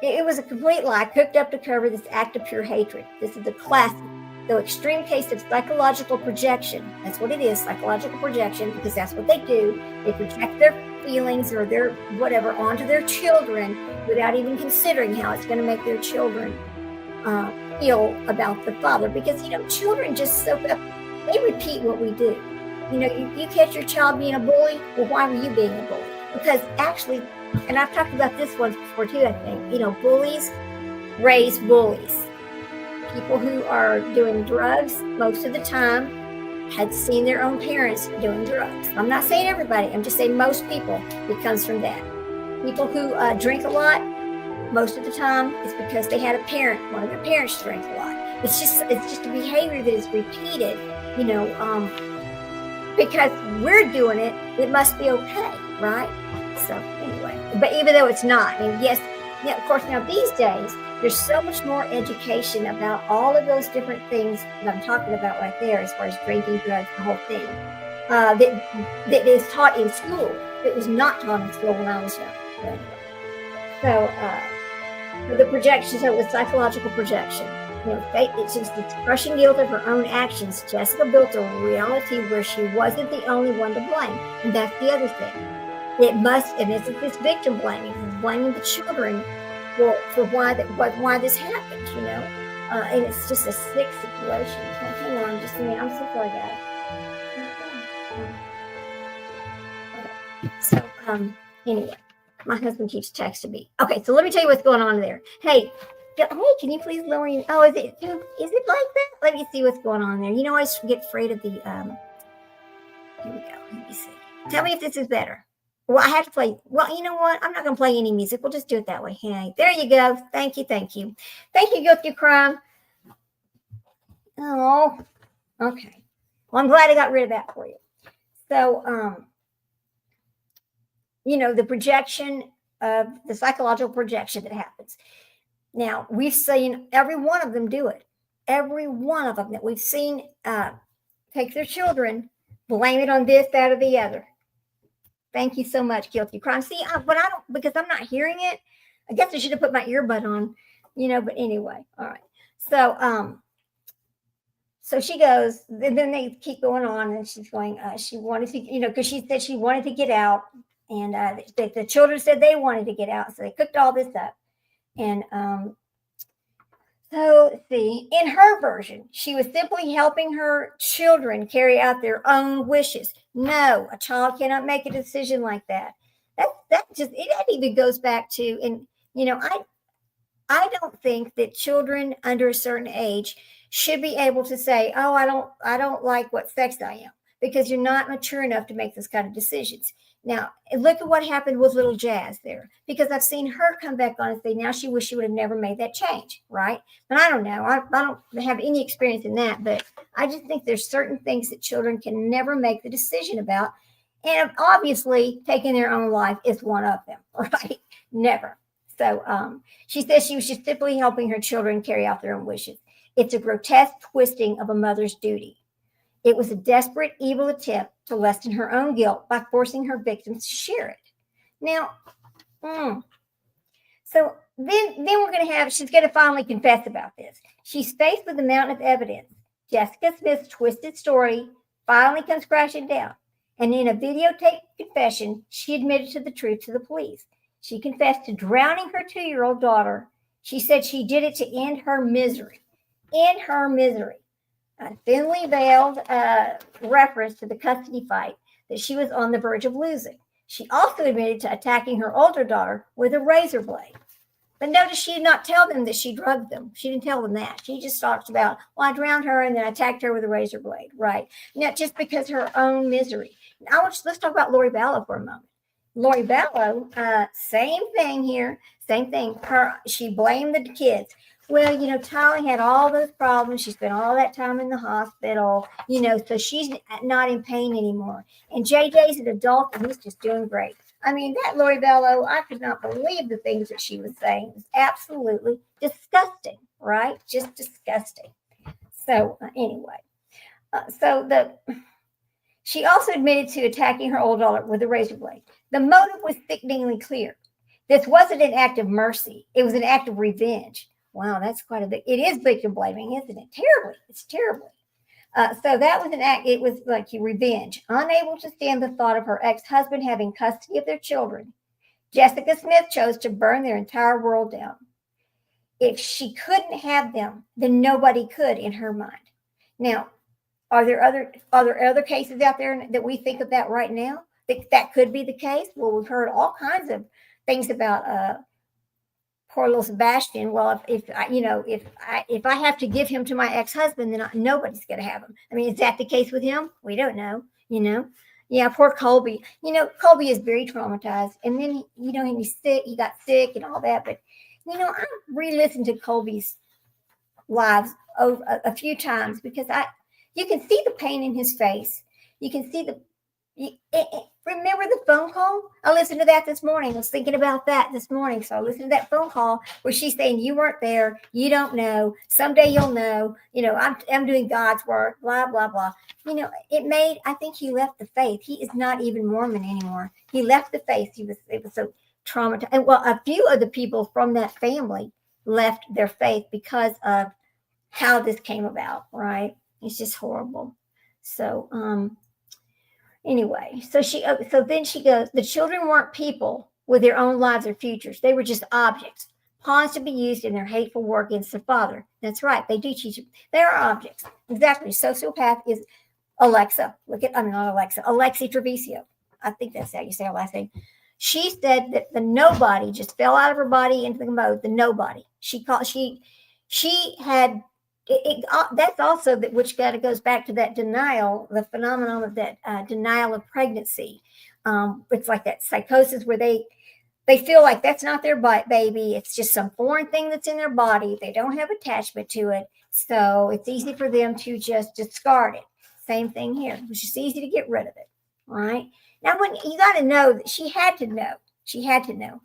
it was a complete lie cooked up to cover this act of pure hatred. This is a classic, though extreme case of psychological projection. That's what it is, psychological projection, because that's what they do. They project their feelings or their whatever onto their children without even considering how it's going to make their children feel about the father. Because, children just soak up, they repeat what we do. You catch your child being a bully. Well, why were you being a bully? Because actually, and I've talked about this once before too, I think, bullies raise bullies. People who are doing drugs most of the time had seen their own parents doing drugs. I'm not saying everybody, I'm just saying most people, it comes from that. People who drink a lot, most of the time, it's because they had one of their parents drank a lot. It's just a behavior that is repeated, because we're doing it, it must be okay, right? So anyway, but even though it's not, yes, of course, now these days, there's so much more education about all of those different things that I'm talking about right there, as far as drinking, drugs, the whole thing, that is taught in school. It was not taught in school when I was young. Anyway. So the projection, so it was psychological projection. It's just the crushing guilt of her own actions. Jessica built a reality where she wasn't the only one to blame. And that's the other thing. And this is this victim blaming. It's blaming the children for why this happened, and it's just a sick situation. Hang on just a minute. I'm so sorry, guys. Okay. So, anyway, my husband keeps texting me. Okay, so let me tell you what's going on there. Hey, can you please lower your, is it like that? Let me see what's going on there. I just get afraid of the, here we go. Let me see. Tell me if this is better. Well, I have to play. Well, you know what? I'm not going to play any music. We'll just do it that way. Hey, there you go. Thank you. Thank you, Guilty Crime. Oh, okay. Well, I'm glad I got rid of that for you. So, the projection of the psychological projection that happens. Now, we've seen every one of them do it. Every one of them that we've seen take their children, blame it on this, that, or the other. Thank you so much, Guilty Crime. See, but I don't, because I'm not hearing it. I guess I should have put my earbud on, but anyway, all right. So she goes, and then they keep going on, and she's going, she wanted to, because she said she wanted to get out, and the children said they wanted to get out, so they cooked all this up. And so let's see, in her version, she was simply helping her children carry out their own wishes. No, a child cannot make a decision like that. That even goes back to, and I don't think that children under a certain age should be able to say, oh, I don't like what sex I am, because you're not mature enough to make those kind of decisions. Now, look at what happened with little Jazz there, because I've seen her come back on and say now she wished she would have never made that change, right? But I don't know. I don't have any experience in that, but I just think there's certain things that children can never make the decision about. And obviously, taking their own life is one of them, right? Never. So she says she was just simply helping her children carry out their own wishes. It's a grotesque twisting of a mother's duty. It was a desperate, evil attempt to lessen her own guilt by forcing her victims to share it. Now, so then we're going to have, she's going to finally confess about this. She's faced with a mountain of evidence. Jessica Smith's twisted story finally comes crashing down. And in a videotaped confession, she admitted to the truth to the police. She confessed to drowning her 2-year-old daughter. She said she did it to end her misery. In her misery. A thinly veiled reference to the custody fight that she was on the verge of losing. She also admitted to attacking her older daughter with a razor blade. But notice she did not tell them that she drugged them. She didn't tell them that. She just talked about, well, I drowned her and then I attacked her with a razor blade, right? Now, just because her own misery. Now, let's talk about Lori Vallow for a moment. Lori Vallow, same thing here, same thing. She blamed the kids. Well, Tyler had all those problems. She spent all that time in the hospital, so she's not in pain anymore. And JJ's an adult and he's just doing great. I mean, that Lori Bello, I could not believe the things that she was saying. It was absolutely disgusting, right? Just disgusting. So, anyway, she also admitted to attacking her old daughter with a razor blade. The motive was sickeningly clear. This wasn't an act of mercy, it was an act of revenge. Wow, that's quite a bit. It is victim blaming, isn't it? Terribly. It's terribly. So that was an act, it was like revenge. Unable to stand the thought of her ex husband having custody of their children, Jessica Smith chose to burn their entire world down. If she couldn't have them, then nobody could in her mind. Now, are there other cases out there that we think of that right now? That could be the case. Well, we've heard all kinds of things about poor little Sebastian. Well, if I have to give him to my ex-husband, then nobody's going to have him. I mean, is that the case with him? We don't know. Yeah, poor Colby. Colby is very traumatized, and then he's sick. He got sick and all that. But I re-listened to Colby's lives over a few times because you can see the pain in his face. You can see remember the phone call? I listened to that this morning. I was thinking about that this morning. So I listened to that phone call where she's saying, you weren't there. You don't know. Someday you'll know. I'm doing God's work, blah, blah, blah. I think he left the faith. He is not even Mormon anymore. He left the faith. It was so traumatized. And well, a few of the people from that family left their faith because of how this came about, right? It's just horrible. So, anyway, so then she goes, the children weren't people with their own lives or futures. They were just objects, pawns to be used in their hateful work against their father. That's right. They do teach them. They are objects. Exactly. Sociopath is Alexi Treviso. I think that's how you say her last name. She said that the nobody just fell out of her body into the mode, the nobody. She had that's also which kind of goes back to that denial, the phenomenon of that denial of pregnancy. It's like that psychosis where they feel like that's not their baby. It's just some foreign thing that's in their body. They don't have attachment to it. So it's easy for them to just discard it. Same thing here. It's just easy to get rid of it. Right? Now, when you got to know that she had to know.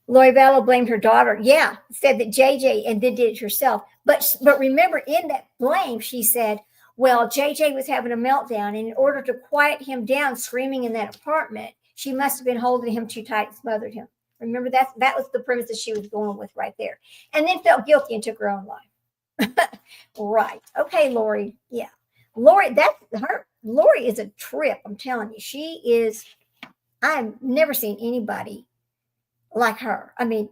Lori Vallow blamed her daughter. Yeah, said that JJ and then did it herself. But remember, in that blame, she said, well, JJ was having a meltdown, and in order to quiet him down, screaming in that apartment, she must have been holding him too tight and smothered him. Remember, that was the premise that she was going with right there. And then felt guilty and took her own life. Right. Okay, Lori. Yeah. Lori, that's her. Lori is a trip. I'm telling you, she is. I've never seen anybody like her. I mean,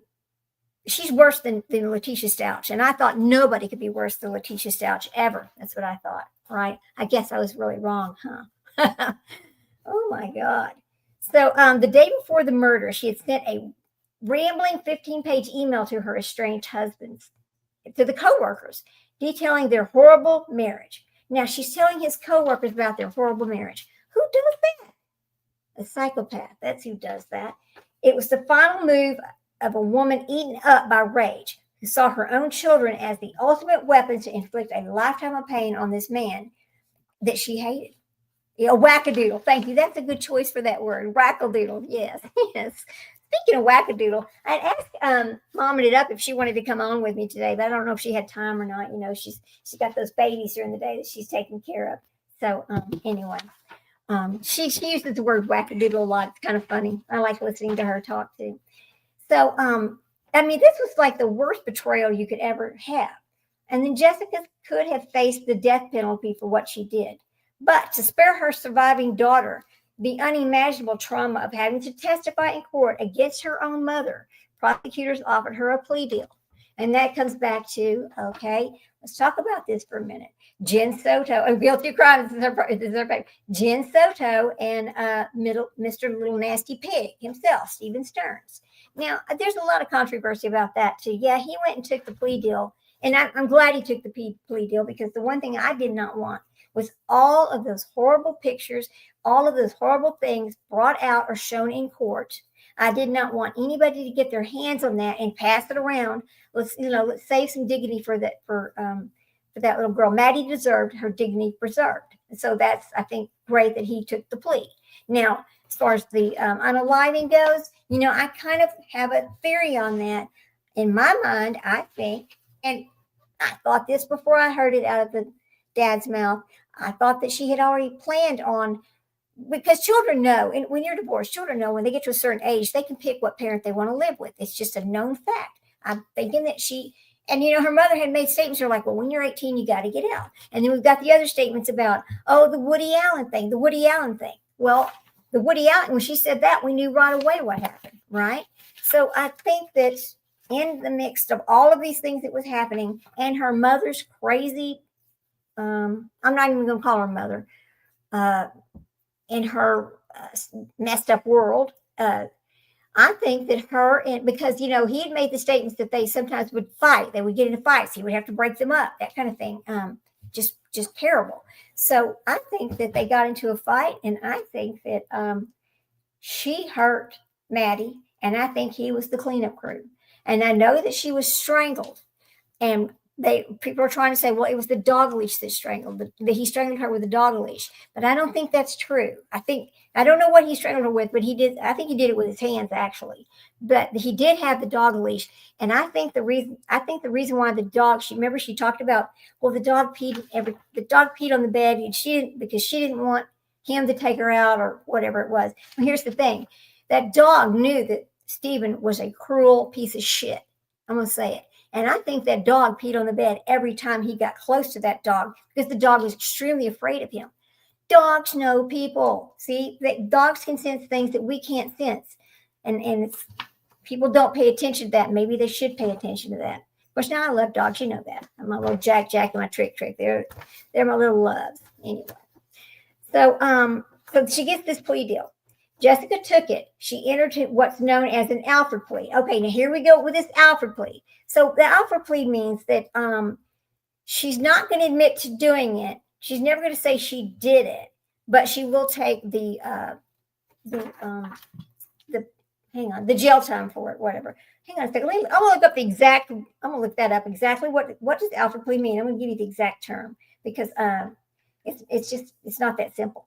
she's worse than Letitia Stouch. And I thought nobody could be worse than Letitia Stouch ever. That's what I thought, right? I guess I was really wrong, huh? Oh, my God. So the day before the murder, she had sent a rambling 15-page email to her estranged husbands, to the coworkers, detailing their horrible marriage. Now, she's telling his coworkers about their horrible marriage. Who does that? A psychopath. That's who does that. It was the final move of a woman eaten up by rage, who saw her own children as the ultimate weapon to inflict a lifetime of pain on this man that she hated. Yeah, wackadoodle. Thank you. That's a good choice for that word. Wackadoodle. Yes. Yes. Speaking of wackadoodle, I'd asked Mom It Up if she wanted to come on with me today, but I don't know if she had time or not. She's got those babies during the day that she's taking care of. So anyway. She uses the word wackadoodle a lot. It's kind of funny. I like listening to her talk too. So, this was like the worst betrayal you could ever have. And then Jessica could have faced the death penalty for what she did. But to spare her surviving daughter the unimaginable trauma of having to testify in court against her own mother, prosecutors offered her a plea deal. And that comes back to, okay, let's talk about this for a minute. Jen Soto, guilty of crime. Jen Soto and Mr. Little Nasty Pig himself, Stephen Stearns. Now, there's a lot of controversy about that too. Yeah, he went and took the plea deal, and I'm glad he took the plea deal, because the one thing I did not want was all of those horrible pictures, all of those horrible things brought out or shown in court I did not want anybody to get their hands on that and pass it around. Let's save some dignity for that little girl. Maddie deserved her dignity preserved. And so that's, I think, great that he took the plea. Now, as far as the unaliving goes, I kind of have a theory on that. In my mind, I think, and I thought this before I heard it out of the dad's mouth, I thought that she had already planned on, because children know, and when you're divorced, children know when they get to a certain age, they can pick what parent they want to live with. It's just a known fact. I'm thinking that her mother had made statements that are like, well, when you're 18, you got to get out. And then we've got the other statements about, the Woody Allen thing. Well, the Woody Allen, when she said that, we knew right away what happened, right? So I think that in the mix of all of these things that was happening and her mother's crazy, I'm not even going to call her mother, in her messed up world, I think that because, he had made the statements that they sometimes would fight. They would get into fights. He would have to break them up, that kind of thing. Just terrible. So I think that they got into a fight, and I think that she hurt Maddie, and I think he was the cleanup crew. And I know that she was strangled, and people are trying to say, well, it was the dog leash that strangled, that he strangled her with a dog leash. But I don't think that's true. I don't know what he strangled her with, but I think he did it with his hands, actually. But he did have the dog leash. And I think the reason why the dog, she talked about, well, the dog peed on the bed, and because she didn't want him to take her out or whatever it was. Well, here's the thing. That dog knew that Stephen was a cruel piece of shit. I'm going to say it. And I think that dog peed on the bed every time he got close to that dog, because the dog was extremely afraid of him. Dogs know people. See, dogs can sense things that we can't sense. And people don't pay attention to that. Maybe they should pay attention to that. Of course, now I love dogs. You know that. I'm my little Jack and my Trick. They're my little loves. Anyway. So she gets this plea deal. Jessica took it. She entered what's known as an Alfred plea. Okay, now here we go with this Alfred plea. So the Alfred plea means that she's not going to admit to doing it. She's never going to say she did it, but she will take the jail time for it, whatever. Hang on a second. I'm gonna look that up exactly. What does Alfred plea mean? I'm gonna give you the exact term, because it's not that simple.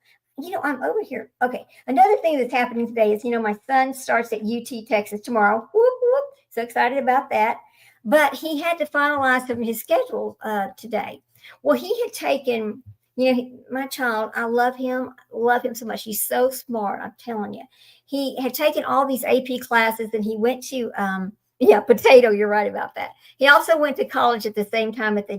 I'm over here. Okay. Another thing that's happening today is, my son starts at UT Texas tomorrow. Whoop, whoop. So excited about that. But he had to finalize some of his schedule today. Well, he had taken, my child, I love him so much. He's so smart. I'm telling you. He had taken all these AP classes, and he went to, potato. You're right about that. He also went to college at the same time at the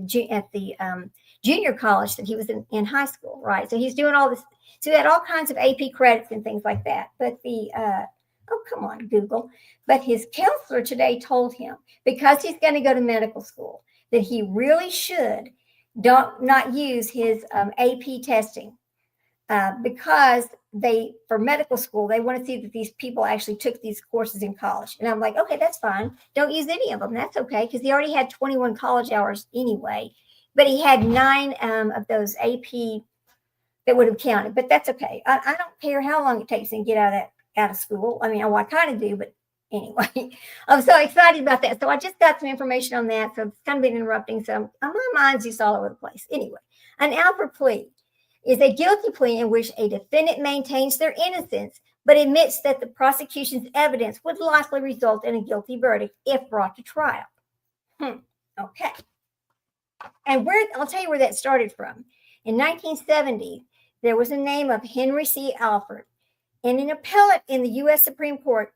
junior college that he was in high school, right? So he's doing all this. So he had all kinds of AP credits and things like that. But come on, Google. But his counselor today told him, because he's going to go to medical school, that he really should not use his AP testing, because for medical school, they want to see that these people actually took these courses in college. And I'm like, okay, that's fine. Don't use any of them. That's okay, because he already had 21 college hours anyway. But he had 9 of those AP that would have counted, but that's okay. I don't care how long it takes to get out of school. I mean, I kind of do, but anyway, I'm so excited about that. So I just got some information on that. So it's kind of been interrupting. So my mind's just all over the place. Anyway, an Alfred plea is a guilty plea in which a defendant maintains their innocence, but admits that the prosecution's evidence would likely result in a guilty verdict if brought to trial. Okay. And I'll tell you where that started from. In 1970, there was a name of Henry C. Alford, and an appellate in the U.S. Supreme Court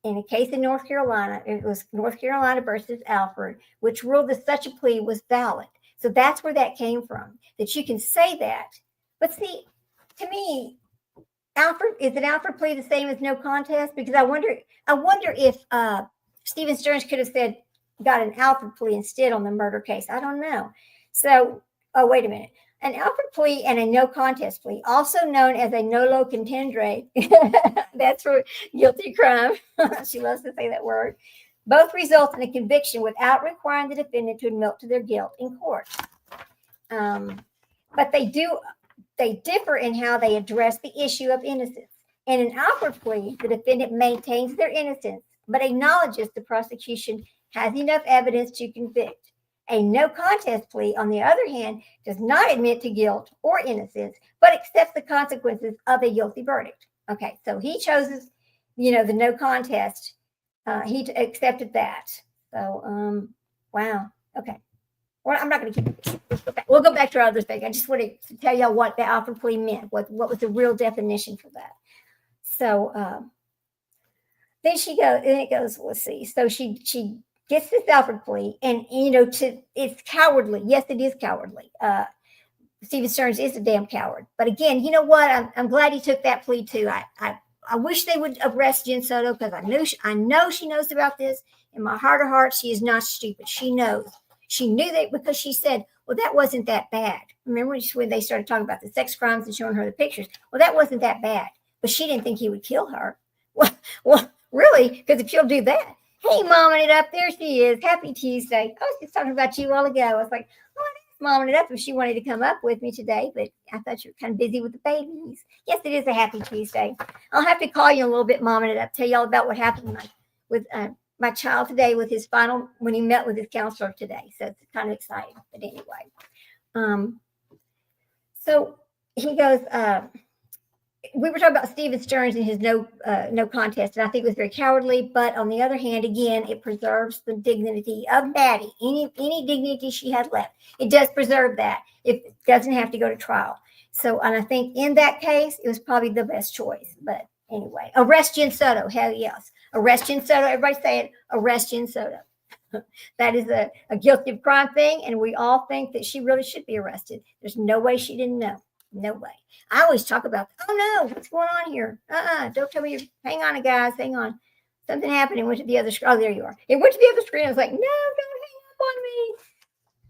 in a case in North Carolina. It was North Carolina versus Alford, which ruled that such a plea was valid. So that's where that came from, that you can say that. But see, to me, is an Alford plea the same as no contest? Because I wonder if Stephen Stearns could have got an Alford plea instead on the murder case. I don't know. So, wait a minute. An Alford plea and a no contest plea, also known as a nolo contendere, that's for guilty crime. She loves to say that word. Both result in a conviction without requiring the defendant to admit to their guilt in court. But they differ in how they address the issue of innocence. In an outward plea, the defendant maintains their innocence, but acknowledges the prosecution has enough evidence to convict. A no contest plea, on the other hand, does not admit to guilt or innocence, but accepts the consequences of a guilty verdict. Okay, so he chose, the no contest. He accepted that. So, wow. Okay. Well, I'm not going to keep. We'll go back to our other thing. I just wanted to tell y'all what the outward plea meant. What was the real definition for that? So then it goes. Let's see. So she gets this outward plea, and it's cowardly. Yes, it is cowardly. Stephen Stearns is a damn coward. But again, you know what? I'm glad he took that plea too. I wish they would arrest Jen Soto, because I know she knows about this. In my heart of hearts, she is not stupid. She knows. She knew that, because she said, well, that wasn't that bad. Remember when they started talking about the sex crimes and showing her the pictures? Well, that wasn't that bad. But she didn't think he would kill her. Well, really? Because if she'll do that. Hey, Momming It Up. There she is. Happy Tuesday. I was just talking about you a while ago. I was like, Momming It Up if she wanted to come up with me today, but I thought you were kind of busy with the babies. Yes, it is a happy Tuesday. I'll have to call you in a little bit, Momming It Up, tell you all about what happened with my child today with his when he met with his counselor today. So it's kind of exciting. But anyway, so he goes, we were talking about Stephen Stearns and his no contest, and I think it was very cowardly. But on the other hand, again, it preserves the dignity of Maddie. Any dignity she had left, it does preserve that. It doesn't have to go to trial. So, and I think in that case, it was probably the best choice. But anyway, arrest Jen Soto. Hell yes, arrest Jen Soto. Everybody say it. Arrest Jen Soto. That is a guilty of crime thing, and we all think that she really should be arrested. There's no way she didn't know. No way. I always talk about, oh no, what's going on here? Don't tell me. Hang on, guys. Hang on. Something happened. It went to the other screen. Oh, there you are. It went to the other screen. I was like, no, don't hang up on me.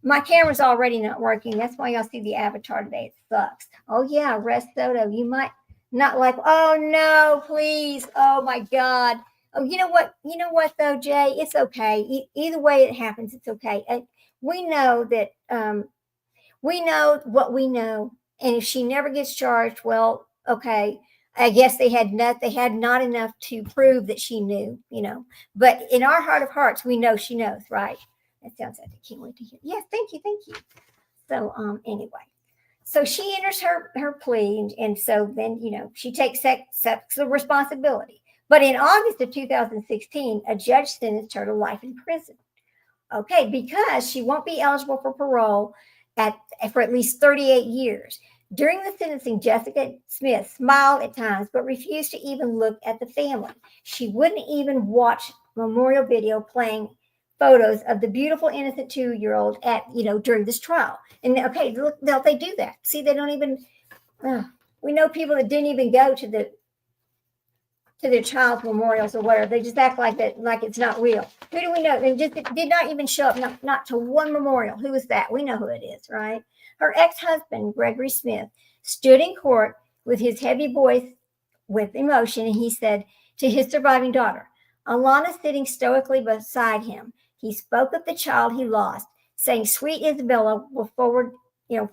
My camera's already not working. That's why y'all see the avatar today. It sucks. Oh yeah, arrest Soto. You might not like, oh no, please. Oh my God. Oh, you know what? You know what though, Jay? It's okay. Either way it happens, it's okay. We know that we know what we know. And if she never gets charged, well, okay, I guess they had not enough to prove that she knew, But in our heart of hearts, we know she knows, right? That sounds like I can't wait to hear. Yes, thank you. So anyway, so she enters her plea, and so then she takes the responsibility. But in August of 2016, a judge sentenced her to life in prison. Okay, because she won't be eligible for parole for at least 38 years. During the sentencing, Jessica Smith smiled at times, but refused to even look at the family. She wouldn't even watch memorial video playing photos of the beautiful, innocent 2-year-old during this trial. And okay, look, they do that. See, they don't even. We know people that didn't even go to their child's memorials or whatever. They just act like that, like it's not real. Who do we know? They just did not even show up, not to one memorial. Who is that? We know who it is, right? Her ex-husband, Gregory Smith, stood in court with his heavy voice with emotion, and he said to his surviving daughter, Alana sitting stoically beside him, he spoke of the child he lost, saying, sweet Isabella will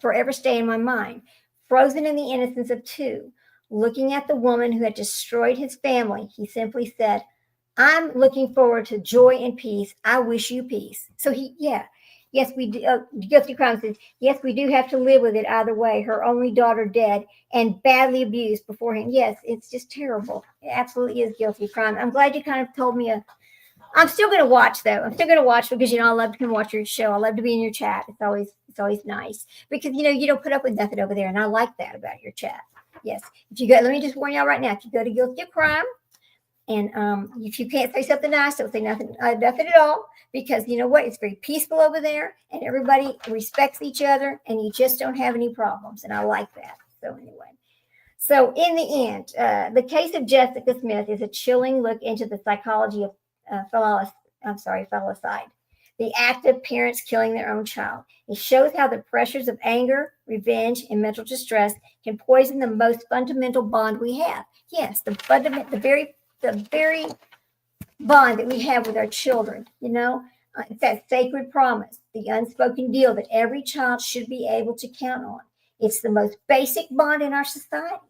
forever stay in my mind, frozen in the innocence of 2. Looking at the woman who had destroyed his family, he simply said, I'm looking forward to joy and peace. I wish you peace. So yes, we do. Guilty crime says, yes, we do have to live with it either way. Her only daughter dead and badly abused beforehand. Yes, it's just terrible. It absolutely is guilty crime. I'm glad you kind of told me I'm still going to watch though. I'm still going to watch because, I love to come watch your show. I love to be in your chat. It's always nice because, you don't put up with nothing over there. And I like that about your chat. Yes. If you go, let me just warn y'all right now. If you go to Guilty of Crime, and if you can't say something nice, don't say nothing at all, because you know what? It's very peaceful over there, and everybody respects each other, and you just don't have any problems. And I like that. So anyway, so in the end, the case of Jessica Smith is a chilling look into the psychology of filicide. The act of parents killing their own child. It shows how the pressures of anger, revenge, and mental distress can poison the most fundamental bond we have. Yes, the very bond that we have with our children. It's that sacred promise, the unspoken deal that every child should be able to count on. It's the most basic bond in our society.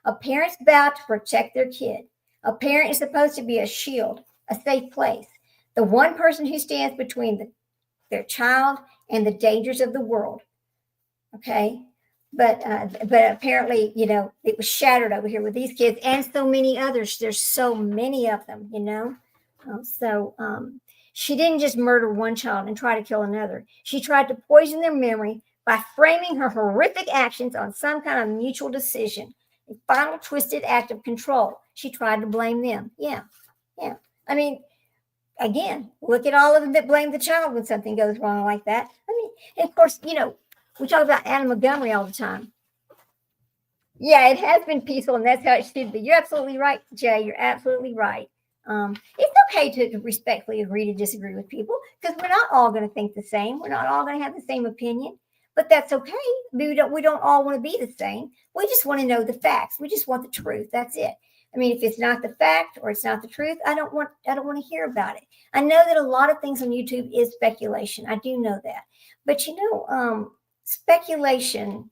A parent's vowed to protect their kid. A parent is supposed to be a shield, a safe place, the one person who stands between their child and the dangers of the world. Okay, but apparently, it was shattered over here with these kids and so many others. There's so many of them, she didn't just murder one child and try to kill another. She tried to poison their memory by framing her horrific actions on some kind of mutual decision, a final twisted act of control. She tried to blame them. Yeah. I mean, again, look at all of them that blame the child when something goes wrong like that. I mean, and of course, we talk about Anna Montgomery all the time. Yeah, it has been peaceful, and that's how it should be. You're absolutely right, Jay. You're absolutely right. It's okay to respectfully agree to disagree with people, because we're not all going to think the same. We're not all going to have the same opinion, but that's okay. We don't all want to be the same. We just want to know the facts. We just want the truth. That's it. I mean, if it's not the fact or it's not the truth, I don't want to hear about it. I know that a lot of things on YouTube is speculation. I do know that, but speculation.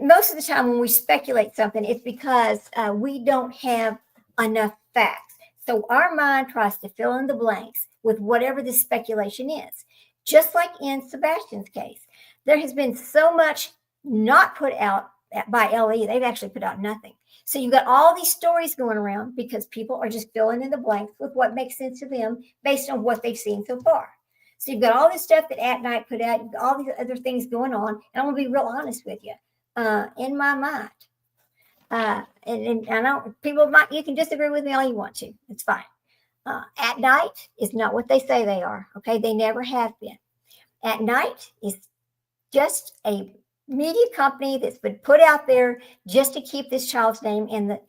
Most of the time when we speculate something, it's because we don't have enough facts. So our mind tries to fill in the blanks with whatever the speculation is. Just like in Sebastian's case, there has been so much not put out by LE. They've actually put out nothing. So you've got all these stories going around because people are just filling in the blanks with what makes sense to them based on what they've seen so far. So you've got all this stuff that At Night put out. You've got all these other things going on. And I'm going to be real honest with you. In my mind, and I know you can disagree with me all you want to. It's fine. At Night is not what they say they are. Okay, they never have been. At Night is just a media company that's been put out there just to keep this child's name to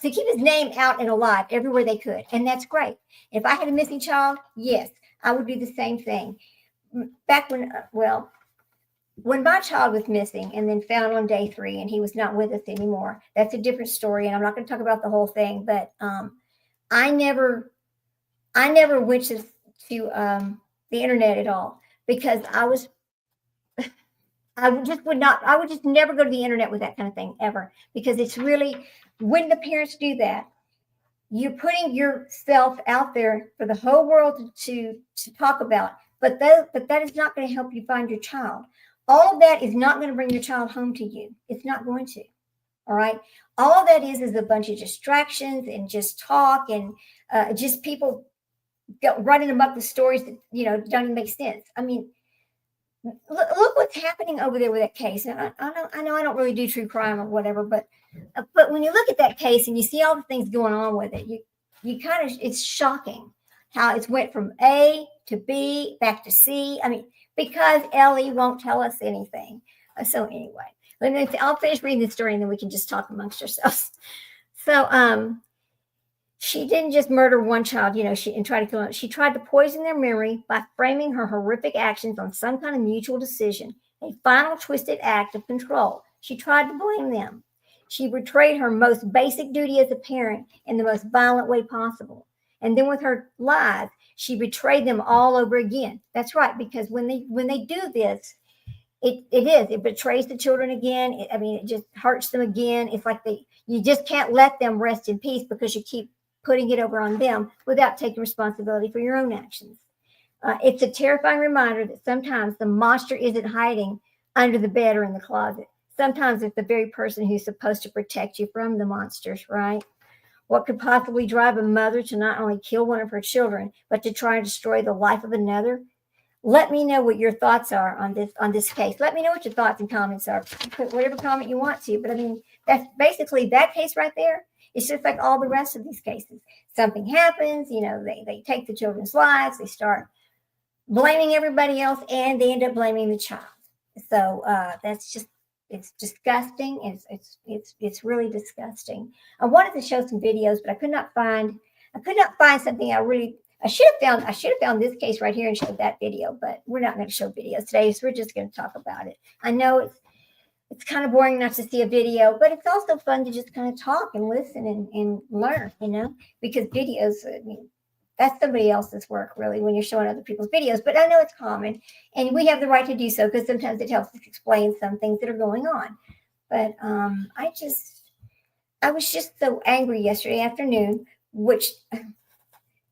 keep his name out and alive everywhere they could, and that's great. If I had a missing child, yes, I would do the same thing. Back when my child was missing and then found on day 3 and he was not with us anymore, that's a different story. And I'm not going to talk about the whole thing, but I never went to the internet at all because I would just never go to the internet with that kind of thing ever, because it's really, when the parents do that, you're putting yourself out there for the whole world to talk about, but that is not going to help you find your child. All of that is not going to bring your child home to you. It's not going to. All right. All that is a bunch of distractions and just talk and just people running amok with stories that, don't even make sense. I mean, look what's happening over there with that case. And I know I don't really do true crime or whatever, but when you look at that case and you see all the things going on with it, you kind of, it's shocking how it's went from A to B back to C. I mean, because Ellie won't tell us anything. So anyway, I'll finish reading the story and then we can just talk amongst ourselves. So she didn't just murder one child, and try to kill them. She tried to poison their memory by framing her horrific actions on some kind of mutual decision, a final twisted act of control. She tried to blame them. She betrayed her most basic duty as a parent in the most violent way possible. And then with her lies, she betrayed them all over again. That's right, because when they do this, it betrays the children again. It just hurts them again. It's like you just can't let them rest in peace because you keep putting it over on them without taking responsibility for your own actions. It's a terrifying reminder that sometimes the monster isn't hiding under the bed or in the closet. Sometimes it's the very person who's supposed to protect you from the monsters, right? What could possibly drive a mother to not only kill one of her children, but to try and destroy the life of another? Let me know what your thoughts are on this case. Let me know what your thoughts and comments are. Put whatever comment you want to. But I mean, that's basically that case right there. It's just like all the rest of these cases. Something happens, they take the children's lives, they start blaming everybody else, and they end up blaming the child. So that's just, it's disgusting. It's really disgusting. I wanted to show some videos, but I could not find something I should have found this case right here and showed that video, but we're not going to show videos today, so we're just going to talk about it. I know it's kind of boring not to see a video, but it's also fun to just kind of talk and listen and learn, because videos, that's somebody else's work, really, when you're showing other people's videos. But I know it's common, and we have the right to do so because sometimes it helps us explain some things that are going on. But I was just so angry yesterday afternoon, which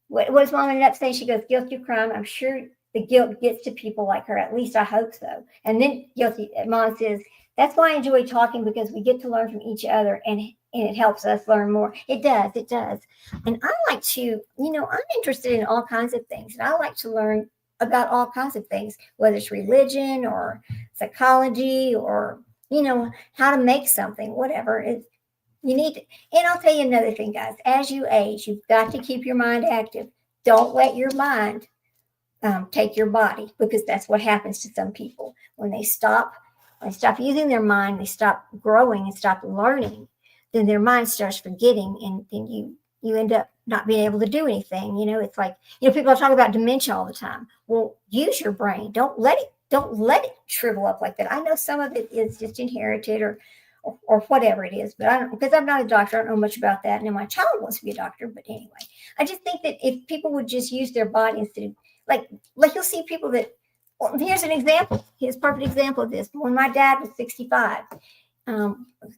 what does mom ended up saying? She goes, guilty of crime. I'm sure the guilt gets to people like her. At least I hope so. And then guilty. Mom says, that's why I enjoy talking, because we get to learn from each other, and it helps us learn more. It does. It does. And I like to, I'm interested in all kinds of things, and I like to learn about all kinds of things, whether it's religion or psychology or, how to make something, whatever. You need to, and I'll tell you another thing, guys. As you age, you've got to keep your mind active. Don't let your mind take your body, because that's what happens to some people when they stop using their mind, they stop growing and stop learning. Then their mind starts forgetting, and then you end up not being able to do anything. It's like, people talk about dementia all the time. Well, use your brain. Don't let it shrivel up like that. I know some of it is just inherited or whatever it is, but I don't, because I'm not a doctor, I don't know much about that. And my child wants to be a doctor, but anyway, I just think that if people would just use their body instead of like you'll see people that, well, here's an example. Here's a perfect example of this. When my dad was 65,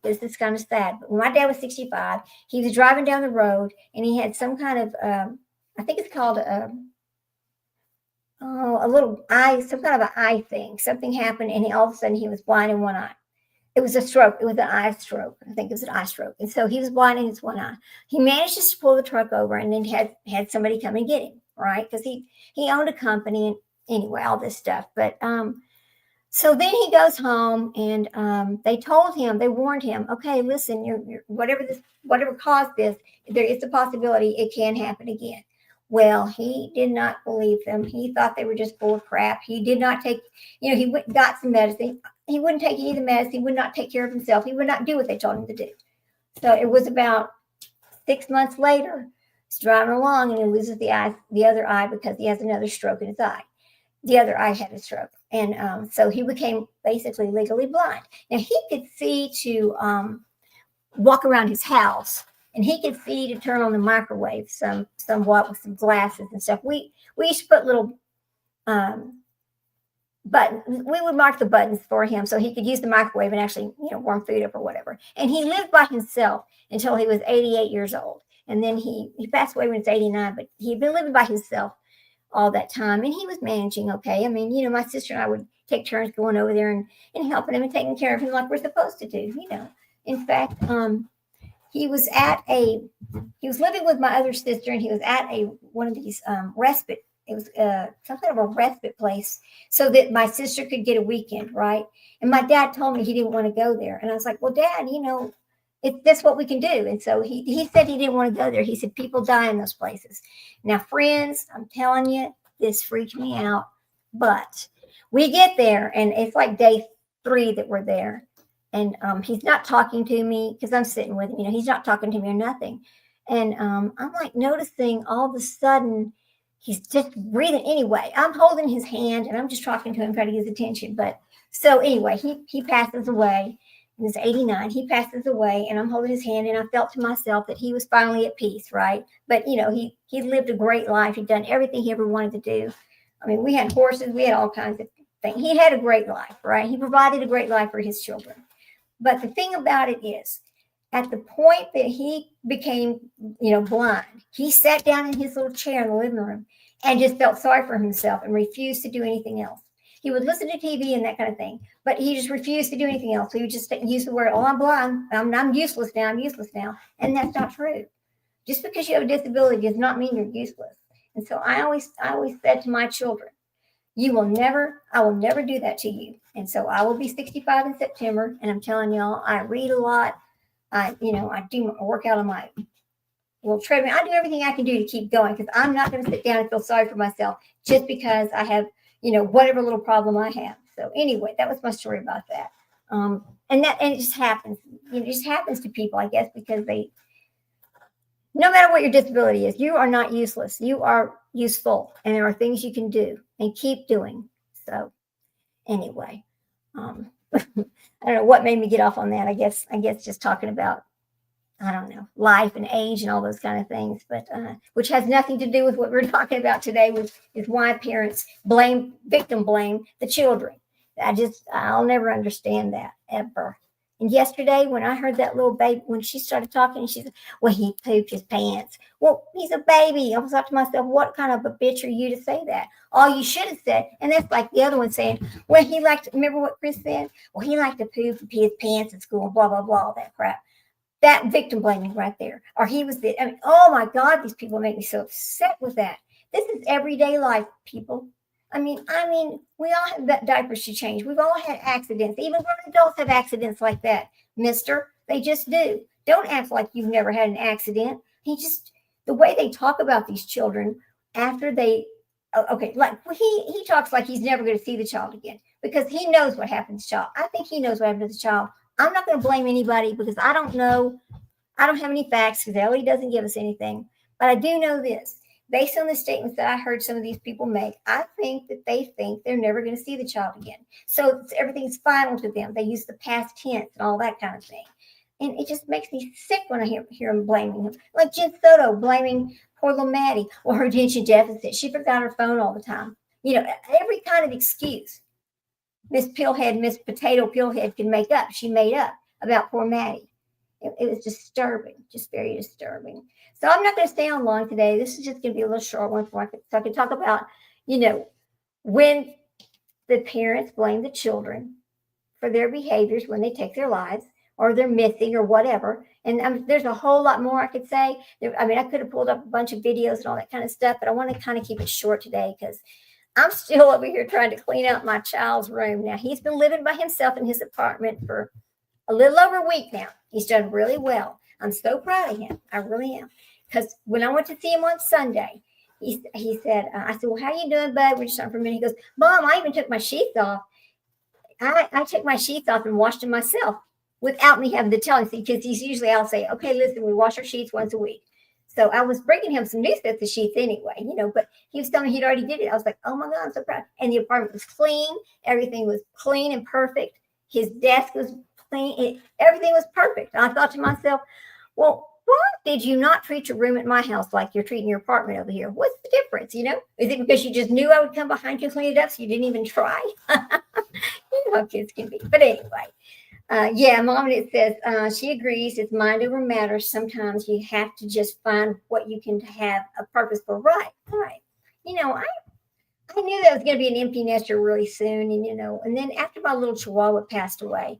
this is kind of sad, but when my dad was 65, he was driving down the road and he had some kind of, I think it's called a little eye, some kind of an eye thing. Something happened, and all of a sudden he was blind in one eye. It was a stroke. It was an eye stroke. I think it was an eye stroke. And so he was blind in his one eye. He managed to pull the truck over, and then had somebody come and get him, right? Because he owned a company, and anyway, all this stuff. But so then he goes home, and they warned him, okay, listen, you're whatever caused this, there is a possibility it can happen again. Well, he did not believe them. He thought they were just full of crap. He did not take, he went and got some medicine. He wouldn't take any of the medicine. He would not take care of himself. He would not do what they told him to do. So it was about 6 months later, he's driving along, and he loses the other eye, because he has another stroke in his eye. The other eye had a stroke. And so he became basically legally blind. Now, he could see to walk around his house, and he could see to turn on the microwave somewhat with some glasses and stuff. We used to put little buttons. We would mark the buttons for him so he could use the microwave and actually, warm food up or whatever. And he lived by himself until he was 88 years old. And then he passed away when he was 89, but he'd been living by himself all that time, and he was managing okay. I mean, my sister and I would take turns going over there and helping him and taking care of him like we're supposed to do. In fact, he was living with my other sister, and he was at one of these respite. It was some kind of a respite place so that my sister could get a weekend, right? And my dad told me he didn't want to go there, and I was like, well, Dad, that's what we can do. And so he said he didn't want to go there. He said people die in those places. Now, friends, I'm telling you, this freaked me out. But we get there, and it's like day 3 that we're there. And he's not talking to me because I'm sitting with him. He's not talking to me or nothing. And I'm like noticing all of a sudden he's just breathing anyway. I'm holding his hand, and I'm just talking to him, trying to get his attention. But so anyway, he passes away. He was 89. He passes away, and I'm holding his hand, and I felt to myself that he was finally at peace, right? But, he lived a great life. He'd done everything he ever wanted to do. I mean, we had horses. We had all kinds of things. He had a great life, right? He provided a great life for his children. But the thing about it is, at the point that he became, blind, he sat down in his little chair in the living room and just felt sorry for himself and refused to do anything else. He would listen to TV and that kind of thing, but he just refused to do anything else. He would just use the word, oh, I'm blind. I'm useless now. I'm useless now. And that's not true. Just because you have a disability does not mean you're useless. And so I always said to my children, I will never do that to you. And so I will be 65 in September. And I'm telling y'all, I read a lot. I do work out on my little treadmill. I do everything I can do to keep going, because I'm not going to sit down and feel sorry for myself just because I have, whatever little problem I have. So anyway, that was my story about that. And it just happens. It just happens to people, I guess, because no matter what your disability is, you are not useless. You are useful, and there are things you can do and keep doing. So anyway, I don't know what made me get off on that. I guess just talking about I don't know, life and age and all those kind of things, but which has nothing to do with what we're talking about today, which is why parents victim blame the children. I'll never understand that ever. And yesterday, when I heard that little baby, when she started talking, she said, well, he pooped his pants. Well, he's a baby. I was thought to myself, what kind of a bitch are you to say that? All you should have said, and that's like the other one saying, well, remember what Chris said? Well, he liked to poop and pee his pants at school, blah, blah, blah, all that crap. That victim blaming right there. Or he was the, I mean, oh my God, these people make me so upset with that. This is everyday life, people. I mean, we all have diapers to change. We've all had accidents. Even grown adults have accidents like that, mister. They just do. Don't act like you've never had an accident. The way they talk about these children after okay, like he talks like he's never going to see the child again because he knows what happens to the child. I think he knows what happened to the child. I'm not going to blame anybody because I don't know. I don't have any facts because Ellie doesn't give us anything. But I do know this. Based on the statements that I heard some of these people make, I think that they think they're never going to see the child again. So everything's final to them. They use the past tense and all that kind of thing. And it just makes me sick when I hear them blaming him. Like Jen Soto blaming poor little Maddie or her attention deficit. She forgot her phone all the time. Every kind of excuse Miss Potato Pillhead can make up. She made up about poor Maddie. It was disturbing, just very disturbing. So I'm not going to stay on long today. This is just going to be a little short one so I can talk about, when the parents blame the children for their behaviors when they take their lives or they're missing or whatever. And there's a whole lot more I could say. I could have pulled up a bunch of videos and all that kind of stuff, but I want to kind of keep it short today because I'm still over here trying to clean out my child's room. Now, he's been living by himself in his apartment for a little over a week now. He's done really well. I'm so proud of him. I really am. Because when I went to see him on Sunday, he said, I said, well, how you doing, bud? We're just talking for a minute. He goes, Mom, I even took my sheets off. I took my sheets off and washed them myself without me having to tell him. Because I'll say, okay, listen, we wash our sheets once a week. So I was bringing him some new sets of sheets anyway, but he was telling me he'd already did it. I was like, oh my God, I'm so proud. And the apartment was clean. Everything was clean and perfect. His desk was clean. Everything was perfect. And I thought to myself, well, why did you not treat your room at my house like you're treating your apartment over here? What's the difference? Is it because you just knew I would come behind you and clean it up so you didn't even try? You know how kids can be. But anyway. Mom, it says she agrees it's mind over matter. Sometimes you have to just find what you can have a purpose for. Right. I knew that was going to be an empty nester really soon. And then after my little chihuahua passed away,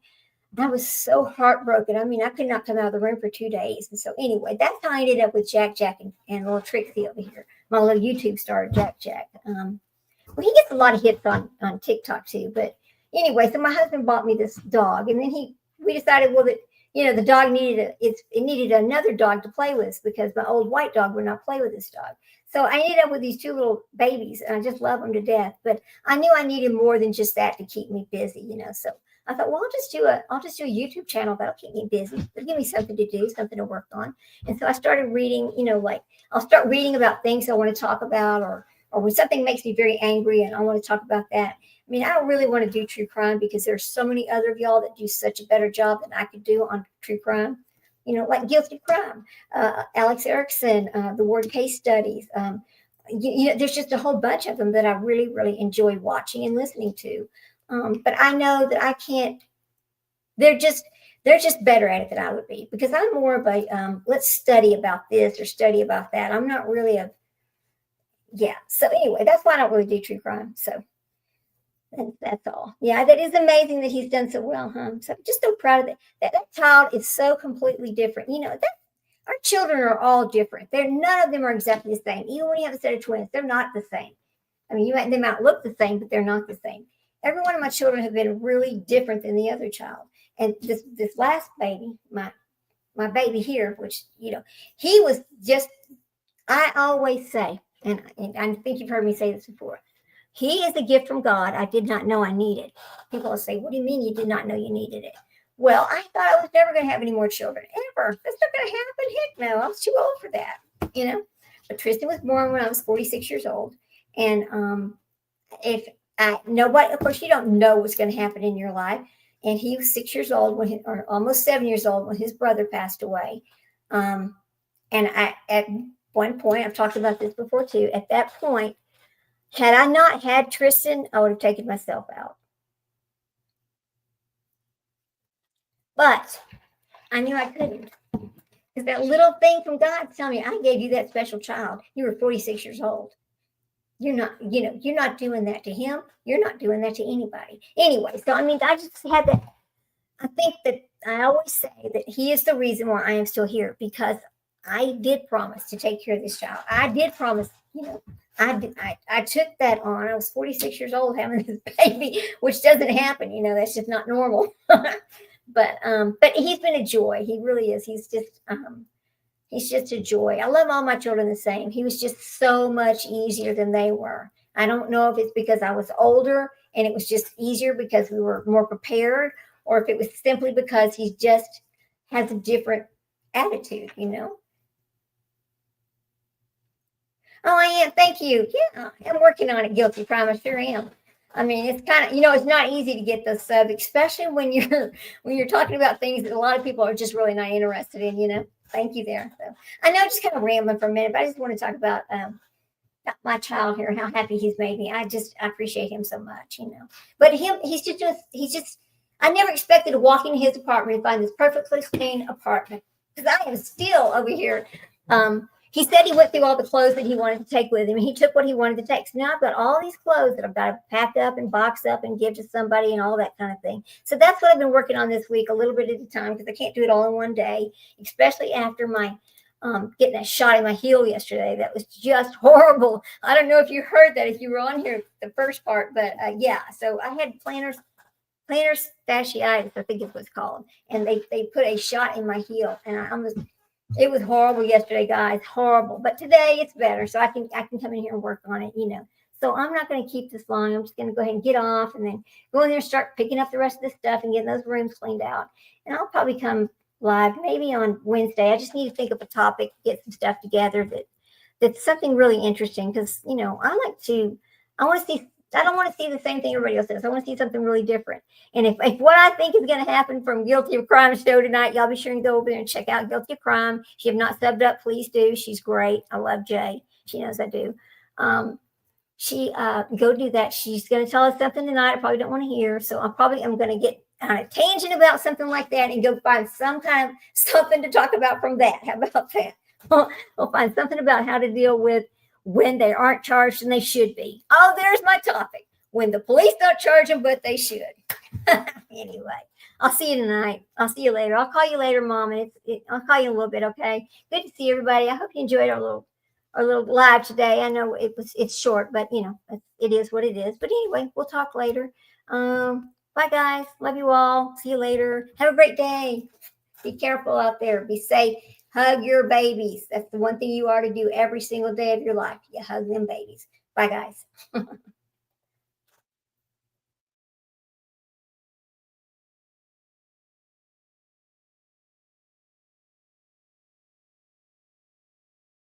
I was so heartbroken. I could not come out of the room for 2 days. And so anyway, that's how I ended up with Jack and little Trixie over here, my little YouTube star, Jack. Well, he gets a lot of hits on TikTok too, but anyway, so my husband bought me this dog, and then we decided, well, that the dog needed another dog to play with because my old white dog would not play with this dog. So I ended up with these 2 little babies, and I just love them to death. But I knew I needed more than just that to keep me busy, So I thought, well, I'll just do a YouTube channel that'll keep me busy. It'll give me something to do, something to work on. And so I started reading, like I'll start reading about things I want to talk about, or when something makes me very angry and I want to talk about that. I don't really want to do true crime because there's so many other of y'all that do such a better job than I could do on true crime. Like Guilty Crime, Alex Erickson, the Ward Case Studies. There's just a whole bunch of them that I really, really enjoy watching and listening to. But I know that I can't. They're just better at it than I would be because I'm more of a let's study about this or study about that. I'm not really So anyway, that's why I don't really do true crime. So. And that's all. Yeah, that is amazing that he's done so well, huh? So I'm just so proud of that. That child is so completely different. Our children are all different. None of them are exactly the same. Even when you have a set of twins, they're not the same. They might look the same, but they're not the same. Every one of my children have been really different than the other child. And this last baby, my baby here, which he was just. I always say, and I think you've heard me say this before. He is a gift from God I did not know I needed. People will say, what do you mean you did not know you needed it? Well, I thought I was never going to have any more children, ever. That's not going to happen. Heck no, I was too old for that, But Tristan was born when I was 46 years old. And of course, you don't know what's going to happen in your life. And he was 6 years old or almost 7 years old when his brother passed away. And at one point, I've talked about this before too. At that point, had I not had Tristan, I would have taken myself out. But I knew I couldn't. Because that little thing from God telling me, I gave you that special child. You were 46 years old. You're not, you're not doing that to him. You're not doing that to anybody. Anyway, so I mean, I just had that. I think that I always say that he is the reason why I am still here, because I did promise to take care of this child. I did promise, I took that on. I was 46 years old having this baby, which doesn't happen. That's just not normal. But he's been a joy. He really is. He's just a joy. I love all my children the same. He was just so much easier than they were. I don't know if it's because I was older and it was just easier because we were more prepared, or if it was simply because he just has a different attitude. Oh, I am. Thank you. Yeah, I'm working on it. Guilty crime. I sure am. I mean, it's kind of, it's not easy to get those subs, especially when you're talking about things that a lot of people are just really not interested in. Thank you there. So I know I'm just kind of rambling for a minute, but I just want to talk about my child here and how happy he's made me. I appreciate him so much. But I never expected to walk into his apartment and find this perfectly clean apartment, because I am still over here. He said he went through all the clothes that he wanted to take with him, and he took what he wanted to take. So now I've got all these clothes that I've got to pack up and box up and give to somebody and all that kind of thing. So that's what I've been working on this week, a little bit at a time, because I can't do it all in one day, especially after my getting that shot in my heel yesterday. That was just horrible. I don't know if you heard that, if you were on here, the first part, but yeah. So I had plantar fasciitis, I think it was called, and they put a shot in my heel, and it was horrible yesterday, guys. Horrible. But today it's better. So I can come in here and work on it. So I'm not going to keep this long. I'm just going to go ahead and get off and then go in there and start picking up the rest of this stuff and getting those rooms cleaned out. And I'll probably come live maybe on Wednesday. I just need to think of a topic, get some stuff together that's something really interesting, because I don't want to see the same thing everybody else does. I want to see something really different. And if what I think is going to happen from Guilty of Crime show tonight, y'all be sure and go over there and check out Guilty of Crime. If you have not subbed up, please do. She's great. I love Jay. She knows I do. Go do that. She's going to tell us something tonight I probably don't want to hear. So I'm going to get on a tangent about something like that and go find something to talk about from that. How about that? We'll find something about how to deal with when they aren't charged and they should be. Oh, there's my topic. When the police don't charge them, but they should. Anyway, I'll see you tonight. I'll see you later. I'll call you later, Mom, and I'll call you in a little bit, okay? Good to see everybody. I hope you enjoyed our little live today. I know it's short, but it is what it is. But anyway, we'll talk later. Bye, guys. Love you all. See you later. Have a great day. Be careful out there. Be safe. Hug your babies. That's the one thing you are to do every single day of your life. You hug them babies. Bye, guys.